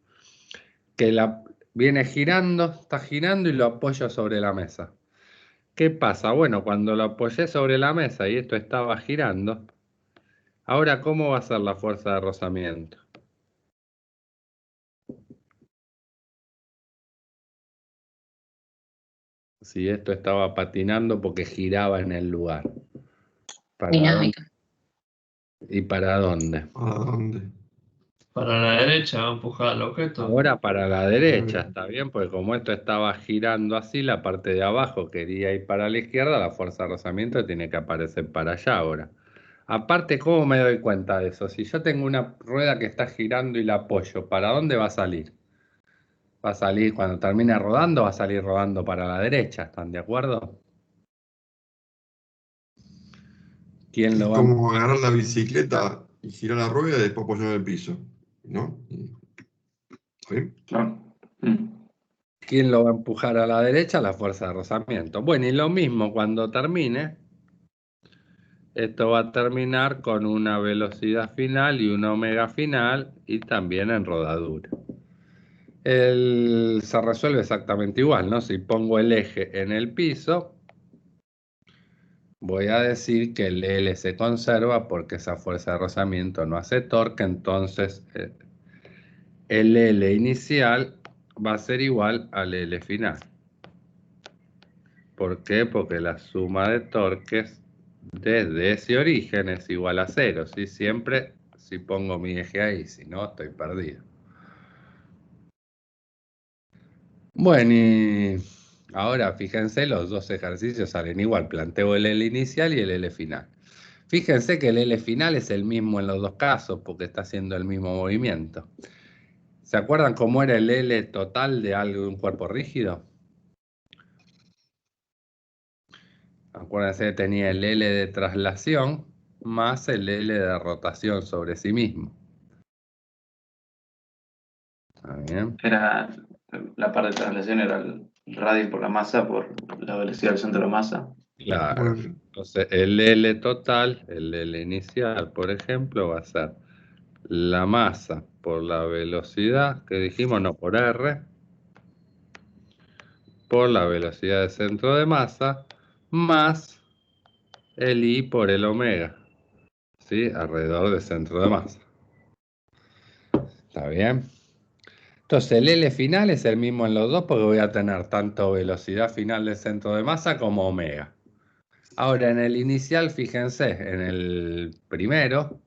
Que viene girando, está girando y lo apoyo sobre la mesa. ¿Qué pasa? Bueno, cuando lo apoyé sobre la mesa y esto estaba girando, ahora ¿cómo va a ser la fuerza de rozamiento? Si esto estaba patinando porque giraba en el lugar. ¿Para dónde? Dinámica. ¿Y para dónde? ¿A dónde? Para la derecha va a empujar al objeto. Ahora para la derecha, está bien, porque como esto estaba girando así, la parte de abajo quería ir para la izquierda, la fuerza de rozamiento tiene que aparecer para allá ahora. Aparte, ¿cómo me doy cuenta de eso? Si yo tengo una rueda que está girando y la apoyo, ¿para dónde va a salir? Va a salir, cuando termine rodando, va a salir rodando para la derecha, ¿están de acuerdo? ¿Quién lo Es va, como agarrar la bicicleta y girar la rueda y después apoyar en el piso, ¿no? ¿Está bien? Claro. quién lo va a empujar a la derecha? La fuerza de rozamiento. Bueno, y lo mismo cuando termine. Esto va a terminar con una velocidad final y una omega final y también en rodadura. Se resuelve exactamente igual, ¿no? Si pongo el eje en el piso, voy a decir que el L se conserva porque esa fuerza de rozamiento no hace torque, entonces el L inicial va a ser igual al L final. ¿Por qué? Porque la suma de torques desde ese origen es igual a 0, ¿sí? Siempre si pongo mi eje ahí, si no estoy perdido. Bueno, y ahora fíjense, los dos ejercicios salen igual. Planteo el L inicial y el L final. Fíjense que el L final es el mismo en los dos casos porque está haciendo el mismo movimiento. ¿Se acuerdan cómo era el L total de algo de un cuerpo rígido? Acuérdense que tenía el L de traslación más el L de rotación sobre sí mismo. ¿Está bien? Era la parte de traslación era el radio por la masa por la velocidad del centro de masa. Claro. Bueno, Entonces el L total, el L inicial, por ejemplo, va a ser la masa por la velocidad que dijimos, no por R, por la velocidad de centro de masa, más el I por el omega, ¿sí? Alrededor del centro de masa. ¿Está bien? Entonces el L final es el mismo en los dos porque voy a tener tanto velocidad final del centro de masa como omega. Ahora en el inicial, fíjense, en el primero,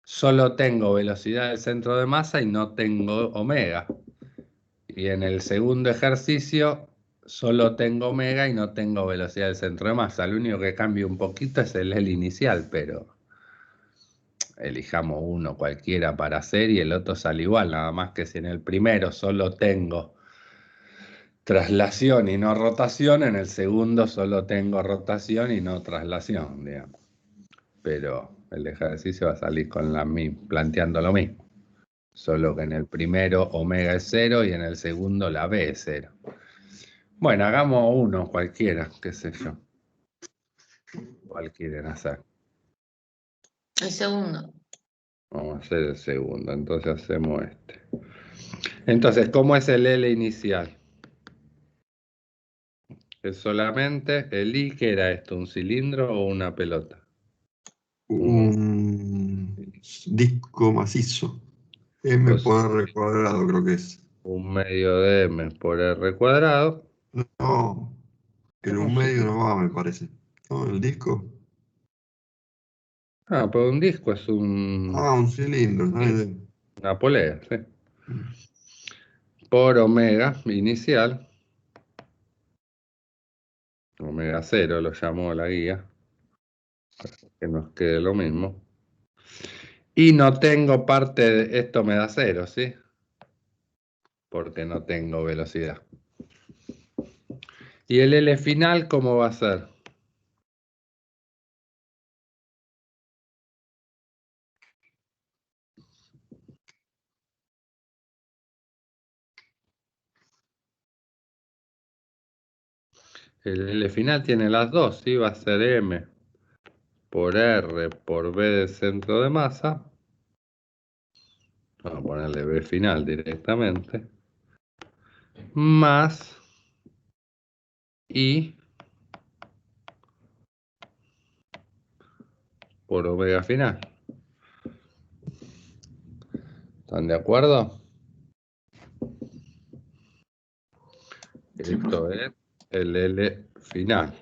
solo tengo velocidad del centro de masa y no tengo omega. Y en el segundo ejercicio solo tengo omega y no tengo velocidad del centro de masa. Lo único que cambia un poquito es el L inicial, pero elijamos uno cualquiera para hacer y el otro sale igual. Nada más que si en el primero solo tengo traslación y no rotación, en el segundo solo tengo rotación y no traslación, digamos. Pero el ejercicio va a salir con planteando lo mismo. Solo que en el primero omega es 0 y en el segundo la B es 0. Bueno, hagamos uno cualquiera, qué sé yo. ¿Cuál quieren hacer? El segundo. Vamos a hacer el segundo, entonces hacemos este. Entonces, ¿cómo es el L inicial? Es solamente el I, ¿qué era esto? ¿Un cilindro o una pelota? un disco macizo. M Pues por R cuadrado creo que es. un medio de M por R cuadrado. No, en un medio no va, me parece. No, el disco. Ah, pero un disco es Un cilindro. una polea, ¿sí? Mm. Por omega inicial. Omega 0 lo llamó la guía. Que nos quede lo mismo. Y no tengo parte de esto, me da 0, ¿sí? Porque no tengo velocidad. ¿Y el L final cómo va a ser? El L final tiene las dos, ¿sí? Va a ser M por R por B del centro de masa. Vamos a ponerle B final directamente. Más I por omega final. ¿Están de acuerdo? Esto es el L final.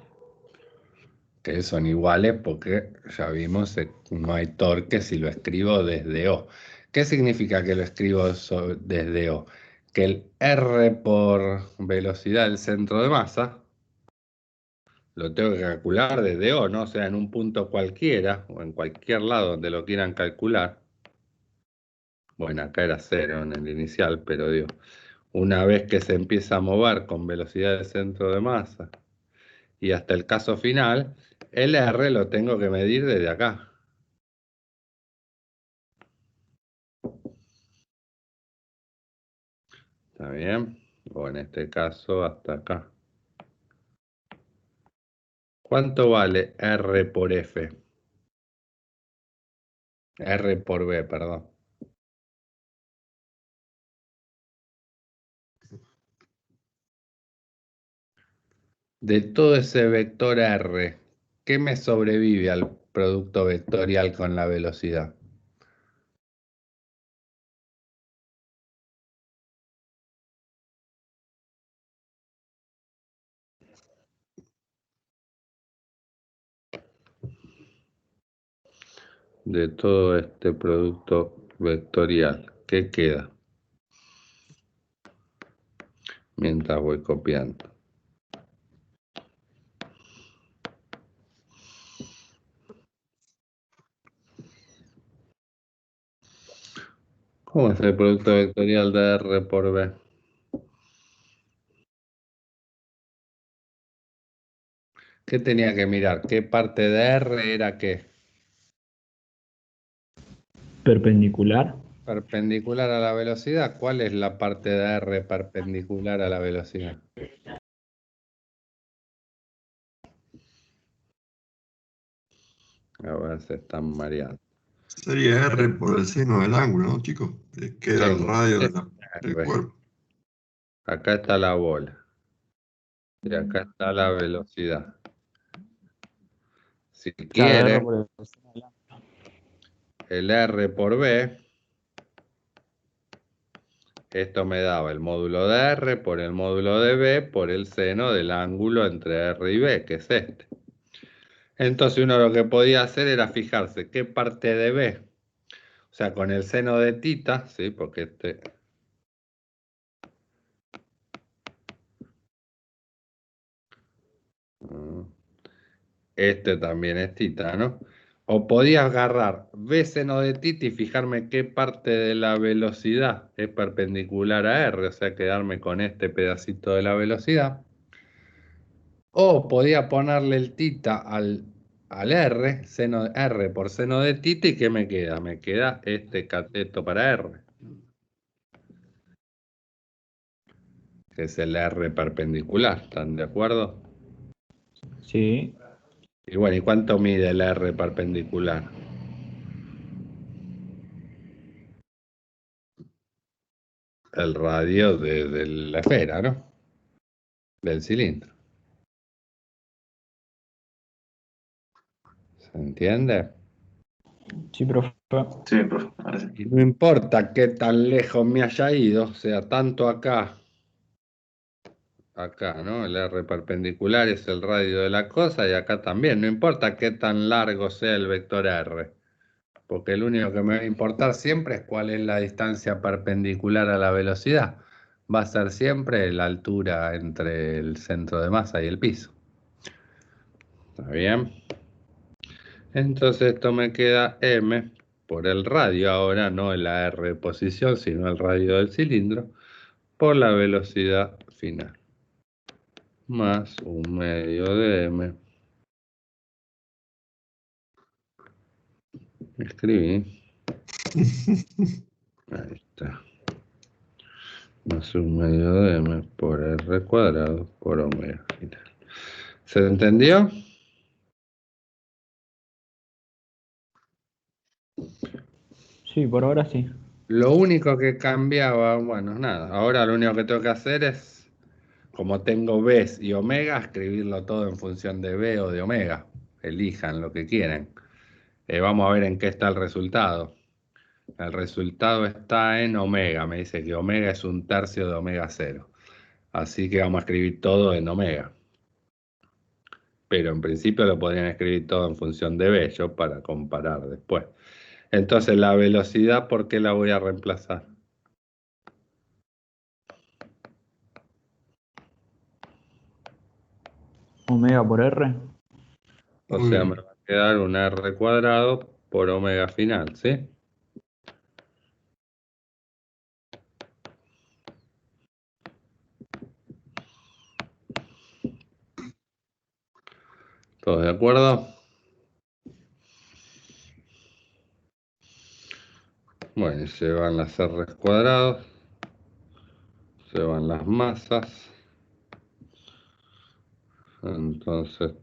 Que son iguales porque ya vimos que no hay torque si lo escribo desde O. ¿Qué significa que lo escribo desde O? Que el R por velocidad del centro de masa lo tengo que calcular desde O, ¿no? O sea, en un punto cualquiera o en cualquier lado donde lo quieran calcular. Bueno, acá era 0 en el inicial, pero digo, una vez que se empieza a mover con velocidad del centro de masa y hasta el caso final, el R lo tengo que medir desde acá. ¿Está bien? O en este caso hasta acá. ¿Cuánto vale R por F? R por B, perdón. De todo ese vector R, ¿qué me sobrevive al producto vectorial con la velocidad? De todo este producto vectorial, ¿qué queda? Mientras voy copiando. ¿Cómo es el producto vectorial de R por B? ¿Qué tenía que mirar? ¿Qué parte de R era qué? Perpendicular. Perpendicular a la velocidad. ¿Cuál es la parte de R perpendicular a la velocidad? A ver, se están mareando. Sería R por el seno del ángulo, ¿no, chicos? Que era el Tengo radio S del R. cuerpo. Acá está la bola. Y acá está la velocidad. Si Claro, R quiere, por el seno del ángulo. el R por B, esto me daba el módulo de R por el módulo de B por el seno del ángulo entre R y B, que es este. Entonces uno lo que podía hacer era fijarse qué parte de B, o sea, con el seno de tita, ¿sí? Porque este también es tita, ¿no? O podía agarrar B seno de tita y fijarme qué parte de la velocidad es perpendicular a R, o sea, quedarme con este pedacito de la velocidad. O podía ponerle el tita al R, seno R por seno de tita, ¿y qué me queda? Me queda este cateto para R, que es el R perpendicular, ¿están de acuerdo? Sí. Y bueno, ¿y cuánto mide el R perpendicular? El radio de la esfera, ¿no? Del cilindro. ¿Se entiende? Sí, profe. Sí, profe, ahora sí. Y no importa qué tan lejos me haya ido, o sea, tanto acá, ¿no? El R perpendicular es el radio de la cosa y acá también, no importa qué tan largo sea el vector R, porque lo único que me va a importar siempre es cuál es la distancia perpendicular a la velocidad. Va a ser siempre la altura entre el centro de masa y el piso. ¿Está bien? Entonces esto me queda M por el radio ahora, no la R de posición, sino el radio del cilindro, por la velocidad final, más 1/2 de M. Escribí. Ahí está. Más 1/2 de M por R cuadrado por omega final. ¿Se entendió? Sí, por ahora sí. Lo único que cambiaba, bueno, nada. Ahora lo único que tengo que hacer es, como tengo B's y omega, escribirlo todo en función de B o de omega. Elijan lo que quieran. Vamos a ver en qué está el resultado. El resultado está en omega. Me dice que omega es 1/3 de omega 0. Así que vamos a escribir todo en omega. Pero en principio lo podrían escribir todo en función de B, yo para comparar después. Entonces la velocidad, ¿por qué la voy a reemplazar? Omega por R. O Muy sea, me bien. va a quedar un R cuadrado por omega final, ¿sí? ¿Todos de acuerdo? Bueno, y se van las R cuadrados, se van las masas. Entonces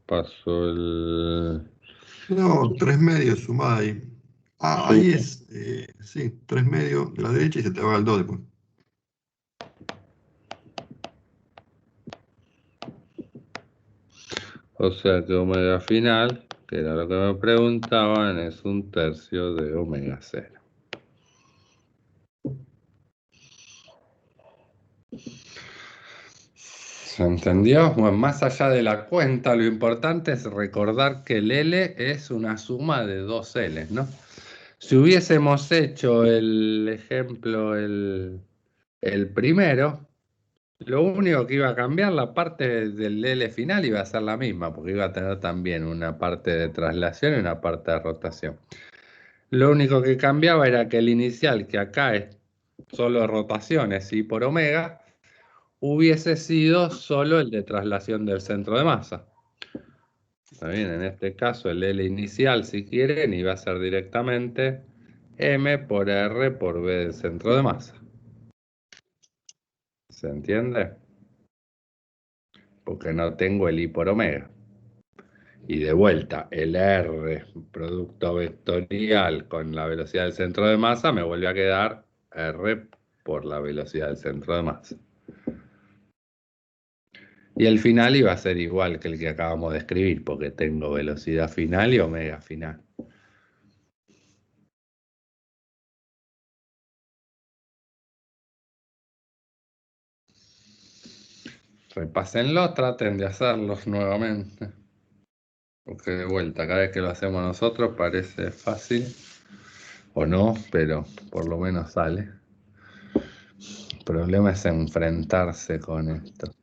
paso el... No, 3 medios sumada ahí. Ah, ahí es, sí, 3 medios de la derecha y se te va el 2 después. O sea que omega final, que era lo que me preguntaban, es 1/3 de omega 0. ¿Se entendió? Bueno, más allá de la cuenta, lo importante es recordar que el L es una suma de dos L, ¿no? Si hubiésemos hecho el ejemplo, el primero, lo único que iba a cambiar, la parte del L final iba a ser la misma, porque iba a tener también una parte de traslación y una parte de rotación. Lo único que cambiaba era que el inicial, que acá es solo rotaciones y por omega, hubiese sido solo el de traslación del centro de masa. Está bien, en este caso el L inicial, si quieren, iba a ser directamente M por R por B del centro de masa. ¿Se entiende? Porque no tengo el I por omega. Y de vuelta, el R, producto vectorial con la velocidad del centro de masa, me vuelve a quedar R por la velocidad del centro de masa. Y el final iba a ser igual que el que acabamos de escribir, porque tengo velocidad final y omega final. Repásenlo, traten de hacerlos nuevamente. Porque de vuelta, cada vez que lo hacemos nosotros parece fácil, o no, pero por lo menos sale. El problema es enfrentarse con esto.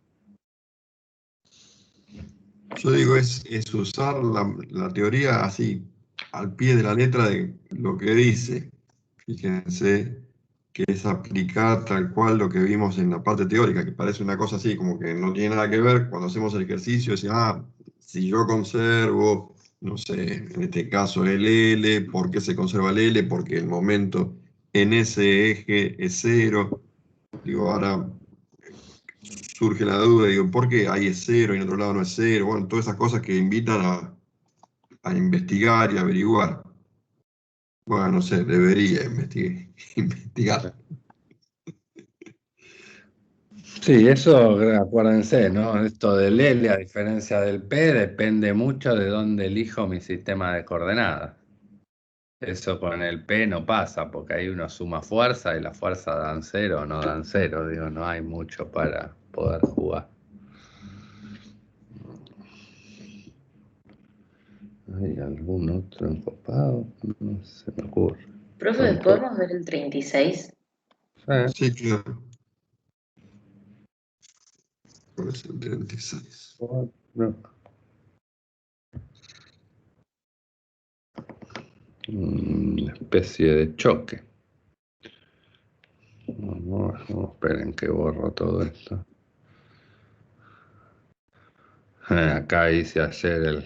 Yo digo, es usar la teoría así, al pie de la letra de lo que dice. Fíjense que es aplicar tal cual lo que vimos en la parte teórica, que parece una cosa así, como que no tiene nada que ver. Cuando hacemos el ejercicio, decimos, si yo conservo, no sé, en este caso el L, ¿por qué se conserva el L? Porque el momento en ese eje es cero. Digo, ahora surge la duda, digo, ¿por qué ahí es cero y en otro lado no es cero? Bueno, todas esas cosas que invitan a investigar y averiguar. Bueno, no sé, debería investigar. Sí, eso acuérdense, ¿no? Esto del L, a diferencia del P, depende mucho de dónde elijo mi sistema de coordenadas. Eso con el P no pasa, porque ahí uno suma fuerza y la fuerza dan cero o no dan cero. Digo, no hay mucho para poder jugar. ¿Hay algún otro encopado? No se me ocurre. Profe, ¿podemos ver el 36? Sí, claro. ¿Cuál es el 36? Una especie de choque. Esperen que borro todo esto. Acá hice ayer el...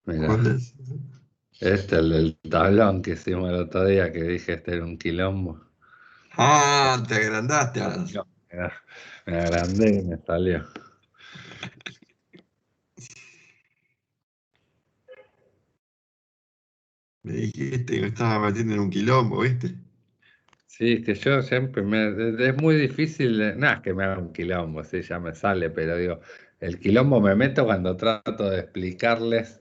Mirá, ¿Cuál es? este es el del tablón que hicimos el otro día, que dije este era un quilombo. Ah, te agrandaste ahora. Me agrandé y me salió. Me dijiste que me estaba metiendo en un quilombo, ¿viste? Sí, es que yo siempre es muy difícil, nada, es que me haga un quilombo, sí, ya me sale, pero digo, el quilombo me meto cuando trato de explicarles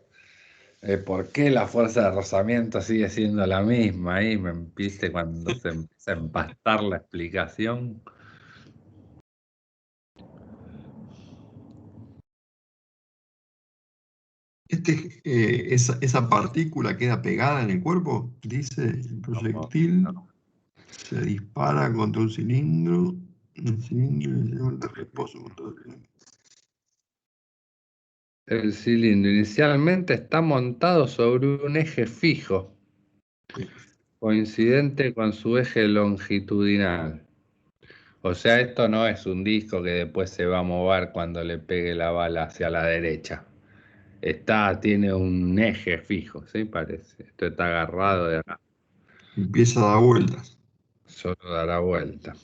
por qué la fuerza de rozamiento sigue siendo la misma, ahí me empiece cuando se empieza a empastar la explicación. Esa partícula queda pegada en el cuerpo, dice el proyectil. Se dispara contra un cilindro. El cilindro y lleva el reposo contra el cilindro. El cilindro inicialmente está montado sobre un eje fijo, coincidente con su eje longitudinal. O sea, esto no es un disco que después se va a mover cuando le pegue la bala hacia la derecha. Tiene un eje fijo, ¿sí? Parece. Esto está agarrado de acá. Empieza a dar vueltas. Solo dará vuelta.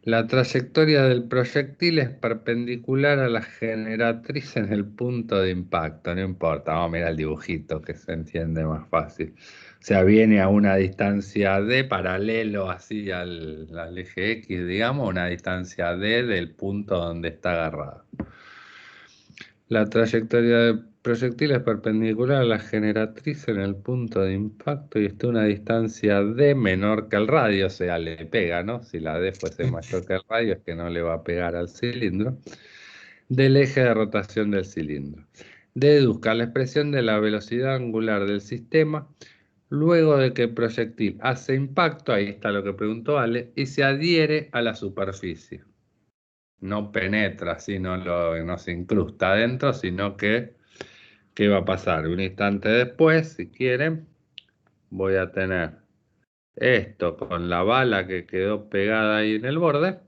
La trayectoria del proyectil es perpendicular a la generatriz en el punto de impacto. No importa, vamos a mirar el dibujito que se entiende más fácil. O sea, viene a una distancia D paralelo así al eje X, digamos, una distancia D del punto donde está agarrado. La trayectoria del proyectil es perpendicular a la generatriz en el punto de impacto y está a una distancia D menor que el radio, o sea, le pega, ¿no? Si la D fuese mayor que el radio es que no le va a pegar al cilindro, del eje de rotación del cilindro. Deduzca la expresión de la velocidad angular del sistema luego de que el proyectil hace impacto, ahí está lo que preguntó Ale, y se adhiere a la superficie. No penetra, así no se incrusta adentro, sino que, ¿qué va a pasar? Un instante después, si quieren, voy a tener esto con la bala que quedó pegada ahí en el borde,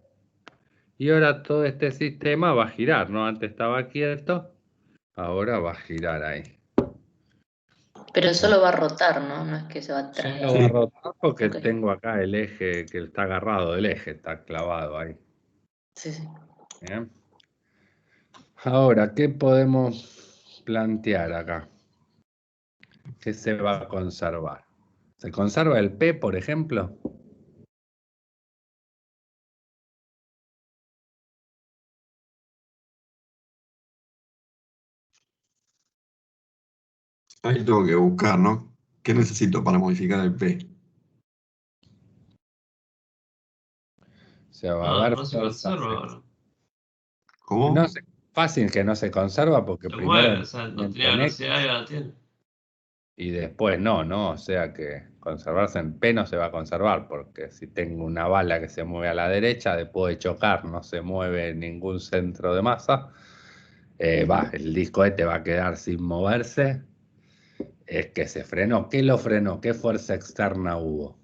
y ahora todo este sistema va a girar, ¿no? Antes estaba quieto, ahora va a girar ahí. Pero solo va a rotar, ¿no? No es que se va a Solo trasladar. va a rotar porque Ok. tengo acá el eje que está agarrado del eje, está clavado ahí. Sí, sí. Bien. Ahora, ¿qué podemos plantear acá? ¿Qué se va a conservar? ¿Se conserva el P, por ejemplo? Ahí tengo que buscar, ¿no? ¿Qué necesito para modificar el P? O sea, va a haber No se fuerzas. conserva ahora. ¿Cómo? No fácil que no se conserva porque Se primero mueve, o sea, no tenía en X velocidad y ahora la tiene. y después no, o sea que conservarse en P no se va a conservar porque si tengo una bala que se mueve a la derecha, después de chocar no se mueve ningún centro de masa, el disco este va a quedar sin moverse, es que se frenó. ¿Qué lo frenó? ¿Qué fuerza externa hubo?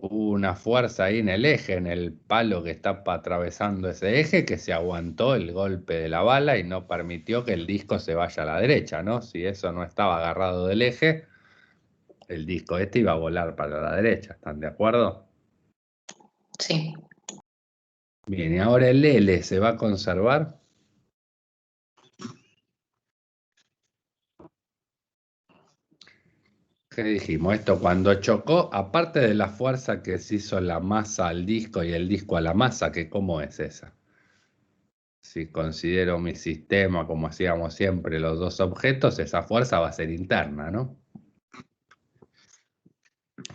Hubo una fuerza ahí en el eje, en el palo que está atravesando ese eje, que se aguantó el golpe de la bala y no permitió que el disco se vaya a la derecha, ¿no? Si eso no estaba agarrado del eje, el disco este iba a volar para la derecha, ¿están de acuerdo? Sí. Bien, y ahora el L se va a conservar. ¿Qué dijimos? Esto cuando chocó, aparte de la fuerza que se hizo la masa al disco y el disco a la masa, que ¿cómo es esa? Si considero mi sistema como hacíamos siempre los dos objetos, esa fuerza va a ser interna, ¿no?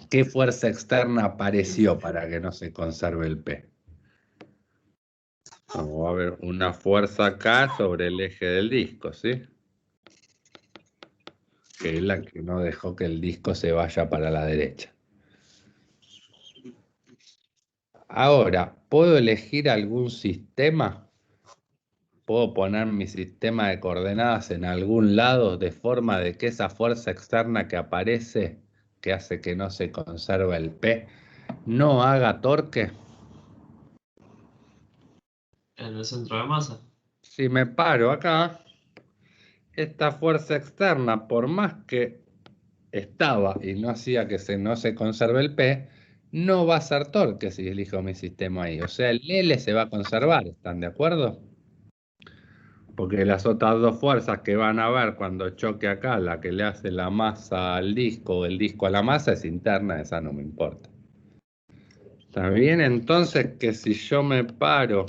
¿Qué fuerza externa apareció para que no se conserve el P? Va a haber una fuerza acá sobre el eje del disco, ¿sí? Que es la que no dejó que el disco se vaya para la derecha. Ahora, ¿puedo elegir algún sistema? ¿Puedo poner mi sistema de coordenadas en algún lado de forma de que esa fuerza externa que aparece, que hace que no se conserve el P, no haga torque? En el centro de masa. Si me paro acá, esta fuerza externa, por más que estaba y no hacía que no se conserve el P, no va a ser torque si elijo mi sistema ahí. O sea, el L se va a conservar, ¿están de acuerdo? Porque las otras dos fuerzas que van a haber cuando choque acá, la que le hace la masa al disco o el disco a la masa, es interna, esa no me importa. ¿Está bien? Entonces que si yo me paro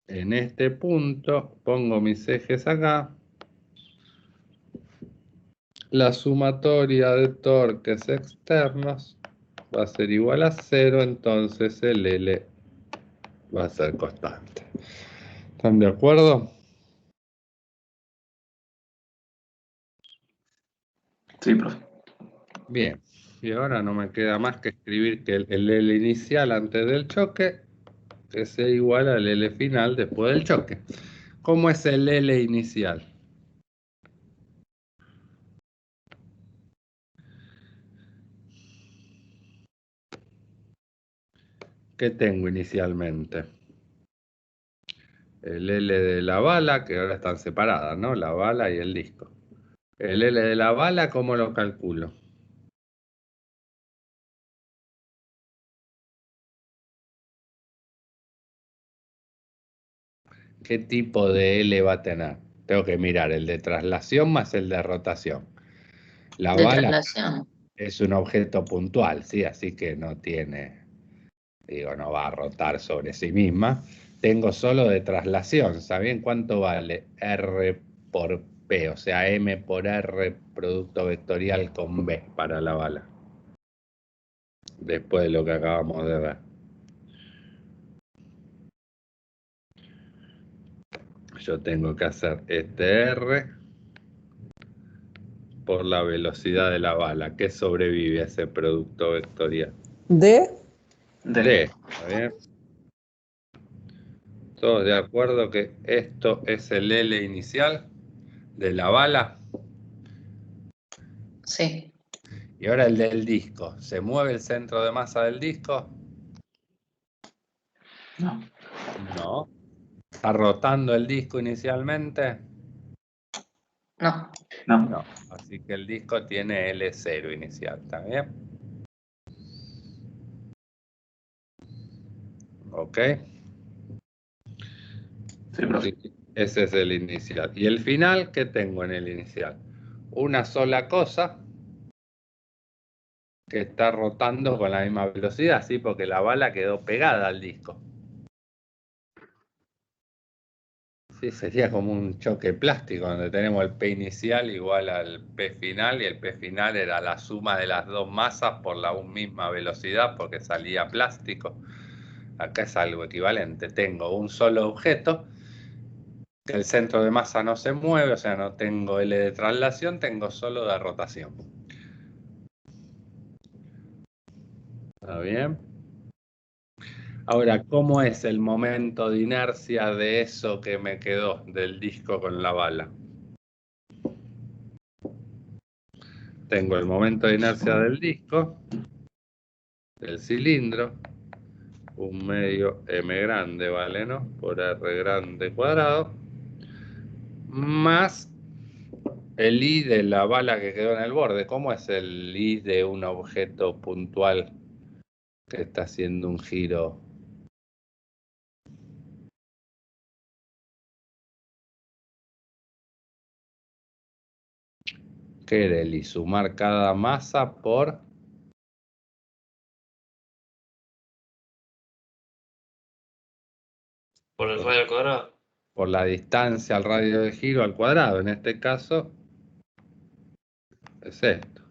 en este punto, pongo mis ejes acá, la sumatoria de torques externos va a ser igual a 0, entonces el L va a ser constante. ¿Están de acuerdo? Sí, profe. Bien, y ahora no me queda más que escribir que el L inicial antes del choque que sea igual al L final después del choque. ¿Cómo es el L inicial? ¿Qué tengo inicialmente? El L de la bala, que ahora están separadas, ¿no? La bala y el disco. El L de la bala, ¿cómo lo calculo? ¿Qué tipo de L va a tener? Tengo que mirar el de traslación más el de rotación. La De bala traslación. es un objeto puntual, ¿sí? Así que no tiene, digo, no va a rotar sobre sí misma. Tengo solo de traslación. ¿Saben cuánto vale R por P? O sea, M por R producto vectorial con B para la bala. Después de lo que acabamos de ver. Yo tengo que hacer este R por la velocidad de la bala. ¿Qué sobrevive a ese producto vectorial? D. D. ¿Está bien? ¿Todos de acuerdo que esto es el L inicial de la bala? Sí. Y ahora el del disco. ¿Se mueve el centro de masa del disco? No. No. ¿Está rotando el disco inicialmente? No. No. No. Así que el disco tiene L0 inicial. ¿Está bien? ¿Ok? Sí, profe. Así que ese es el inicial. ¿Y el final? ¿Qué tengo en el inicial? Una sola cosa que está rotando con la misma velocidad, ¿sí? Porque la bala quedó pegada al disco. Sí, sería como un choque plástico, donde tenemos el P inicial igual al P final, y el P final era la suma de las dos masas por la misma velocidad, porque salía plástico. Acá es algo equivalente. Tengo un solo objeto, que el centro de masa no se mueve, o sea, no tengo L de traslación, tengo solo de rotación. ¿Está bien? Ahora, ¿cómo es el momento de inercia de eso que me quedó del disco con la bala? Tengo el momento de inercia del disco, del cilindro, un medio M grande, ¿vale? ¿No? Por R grande cuadrado, más el I de la bala que quedó en el borde. ¿Cómo es el I de un objeto puntual que está haciendo un giro? ¿Qué era el I? Sumar cada masa por Por el radio al cuadrado. la distancia al radio de giro al cuadrado. En este caso es esto.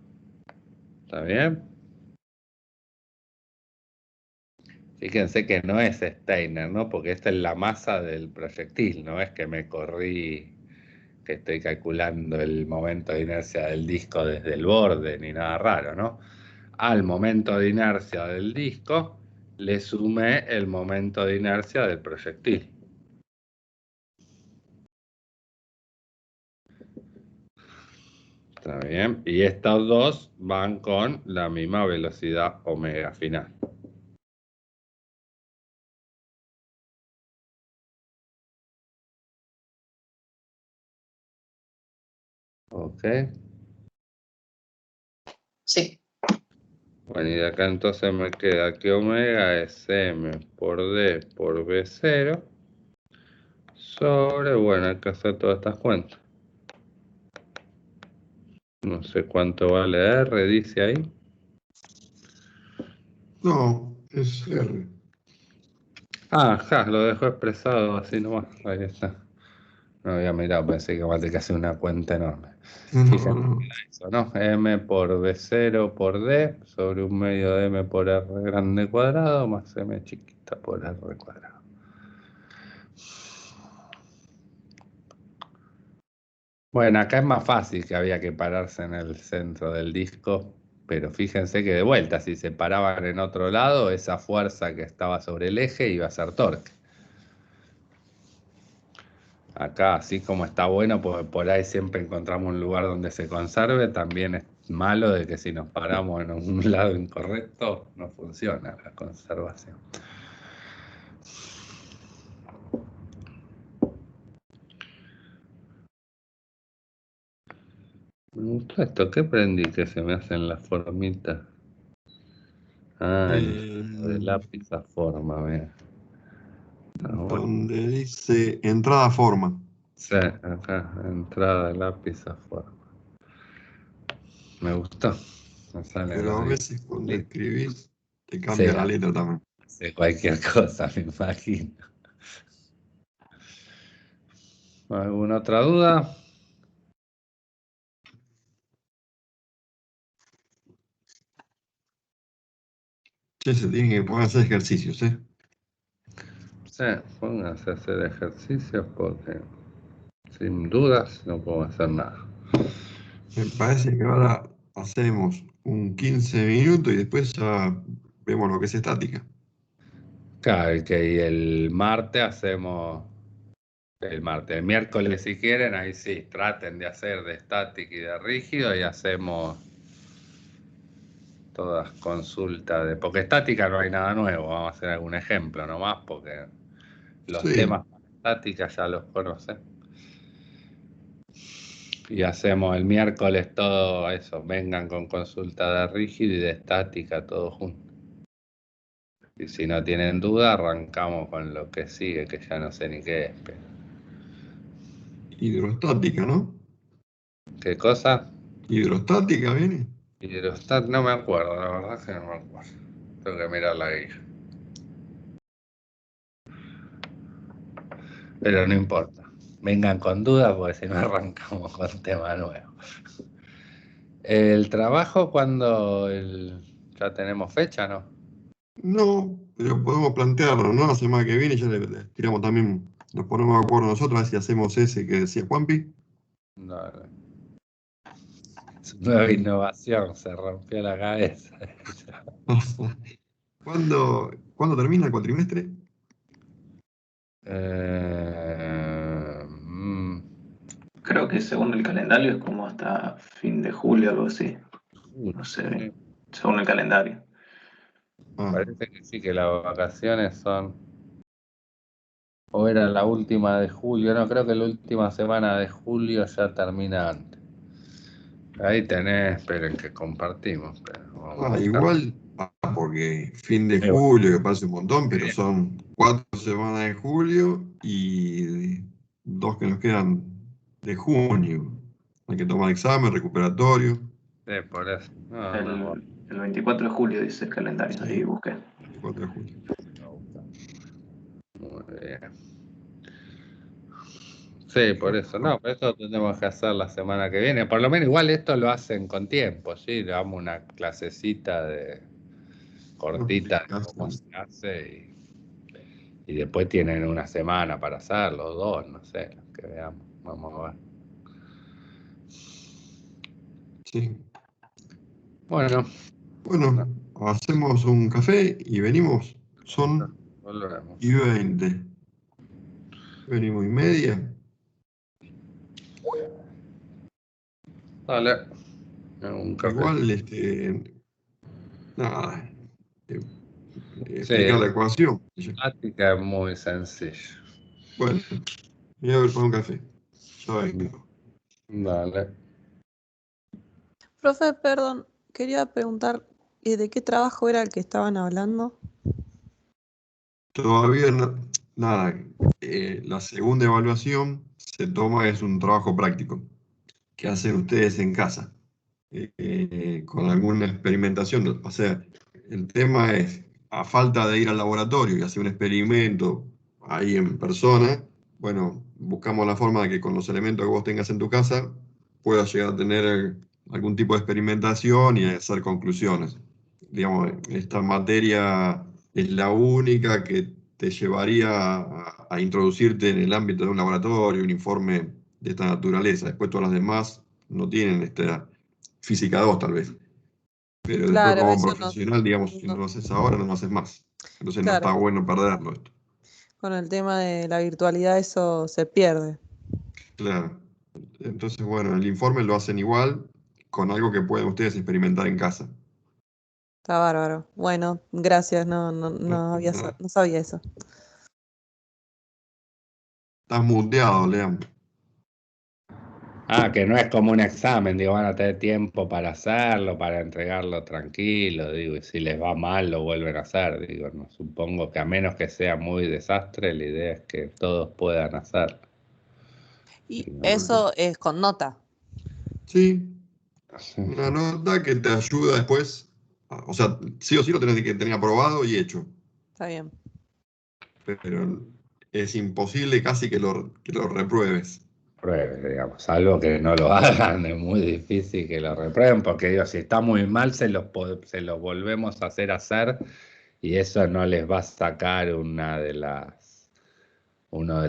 ¿Está bien? Fíjense que no es Steiner, ¿no? Porque esta es la masa del proyectil, no es que me corrí, que estoy calculando el momento de inercia del disco desde el borde, ni nada raro, ¿no? Al momento de inercia del disco le sumé el momento de inercia del proyectil. ¿Está bien? Y estos dos van con la misma velocidad omega final. ¿Ok? Sí. Bueno, y de acá entonces me queda que omega es m por d por b0 sobre, bueno, hay que hacer todas estas cuentas. No sé cuánto vale R, dice ahí. No, es R. Ah, ja, lo dejo expresado así nomás. Ahí está. No había mirado, pensé que iba a tener que hacer una cuenta enorme. No, Fíjense no. eso, ¿no? M por B0 por D sobre un medio de M por R grande cuadrado más M chiquita por R cuadrado. Bueno, acá es más fácil, que había que pararse en el centro del disco, pero fíjense que de vuelta, si se paraban en otro lado, esa fuerza que estaba sobre el eje iba a ser torque. Acá, así como está bueno, porque por ahí siempre encontramos un lugar donde se conserve, también es malo de que si nos paramos en un lado incorrecto, no funciona la conservación. Me gustó esto. ¿Qué aprendí que se me hacen las formitas? Ah, de Eh, lápiz a forma, mira. Ah, bueno. donde dice entrada forma. Sí, acá, entrada de lápiz a forma. Me gustó. Me salen Pero a los veces cuando dibujitos. escribís te Sí, cambia la letra también. hace cualquier cosa, me imagino. ¿Alguna otra duda? Che, se tienen que poner a hacer ejercicios, ¿eh? Sí, pónganse a hacer ejercicios porque sin dudas no puedo hacer nada. Me parece que ahora hacemos un 15 minutos y después ya vemos lo que es estática. Claro, y el martes hacemos, el miércoles si quieren, ahí sí, traten de hacer de estática y de rígido y hacemos todas consultas porque estática no hay nada nuevo, vamos a hacer algún ejemplo nomás, porque los Sí, temas para estática ya los conocen. Y hacemos el miércoles todo eso, vengan con consulta de rígido y de estática, todo junto. Y si no tienen duda, arrancamos con lo que sigue, que ya no sé ni qué es. hidrostática, ¿no? ¿Qué cosa? Hidrostática viene. Hidrostat, no me acuerdo, la verdad es que no me acuerdo. Tengo que mirar la guía. Pero no importa. Vengan con dudas porque si no arrancamos con tema nuevo. El trabajo ya tenemos fecha, ¿no? No, pero podemos plantearlo, ¿no? La semana que viene ya le tiramos también, nos ponemos de acuerdo nosotros a ver si hacemos ese que decía Juanpi. No, es una nueva innovación, se rompió la cabeza. ¿Cuándo termina el cuatrimestre? Eh, mm, Creo que según el calendario es como hasta fin de julio, algo así. No sé sí, bien. Según el calendario. Ah, parece que sí, que las vacaciones son, o era la última de julio, no, creo que la última semana de julio ya termina antes. Ahí tenés, esperen que compartimos, pero vamos a buscar. igual, porque fin de Bueno, julio, que parece un montón, pero son 4 semanas de julio y 2 que nos quedan de junio. Hay que tomar examen recuperatorio. sí, por eso. No, no, El 24 de julio dice el calendario, ahí Sí, busqué. 24 de julio. muy bien. Sí, por eso, no, por eso tenemos que hacer la semana que viene. Por lo menos igual esto lo hacen con tiempo, ¿sí? Le damos una clasecita de Una cortita de cómo explicación. se hace y después tienen una semana para hacerlo, dos, no sé, los que veamos. Vamos a ver. Sí. Bueno, Bueno, hacemos un café y venimos. Son volvemos. 20. Venimos y media. Dale, un café. Igual, nada, explicar Sí, la ecuación. práctica es muy sencilla. Bueno, voy a ver para un café. Ya vengo. Dale. Profe, perdón, quería preguntar, ¿de qué trabajo era el que estaban hablando? Todavía nada. La segunda evaluación se toma, es un trabajo práctico que hacen ustedes en casa, con alguna experimentación. O sea, el tema es, a falta de ir al laboratorio y hacer un experimento ahí en persona, bueno, buscamos la forma de que con los elementos que vos tengas en tu casa puedas llegar a tener algún tipo de experimentación y hacer conclusiones. Digamos, esta materia es la única que te llevaría a introducirte en el ámbito de un laboratorio, un informe de esta naturaleza. Después todas las demás no tienen esta física 2 tal vez. Pero después Claro, como eso no, profesional, digamos, si no lo haces ahora, no lo haces más. Entonces no está claro, bueno perderlo esto. con el tema de la virtualidad eso se pierde. Claro. Entonces, bueno, el informe lo hacen igual con algo que pueden ustedes experimentar en casa. Está bárbaro. Bueno, gracias, Nada. no sabía eso. Estás muteado, Leandro. Que no es como un examen, digo, van a tener tiempo para hacerlo, para entregarlo tranquilo, digo, y si les va mal lo vuelven a hacer, digo, no, supongo que a menos que sea muy desastre, la idea es que todos puedan hacerlo. Y eso es con nota. Sí, una nota que te ayuda después. O sea, sí o sí lo tenés que tener aprobado y hecho. Está bien. Pero es imposible casi que lo repruebes. Pruebe, digamos, algo que no lo hagan, es muy difícil que lo reprueben, porque digo, si está muy mal se los volvemos a hacer y eso no les va a sacar uno de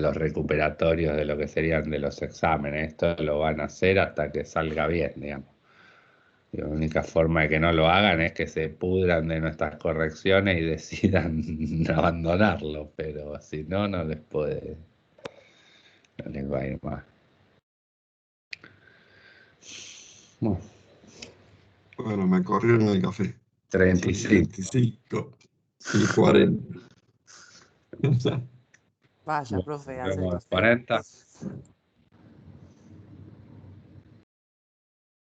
los recuperatorios de lo que serían de los exámenes. Esto lo van a hacer hasta que salga bien, digamos. Y la única forma de que no lo hagan es que se pudran de nuestras correcciones y decidan abandonarlo, pero si no, no les va a ir mal. Bueno, me corrieron el café. 35 y 40. Vaya, profe, hace el Vemos café. 40.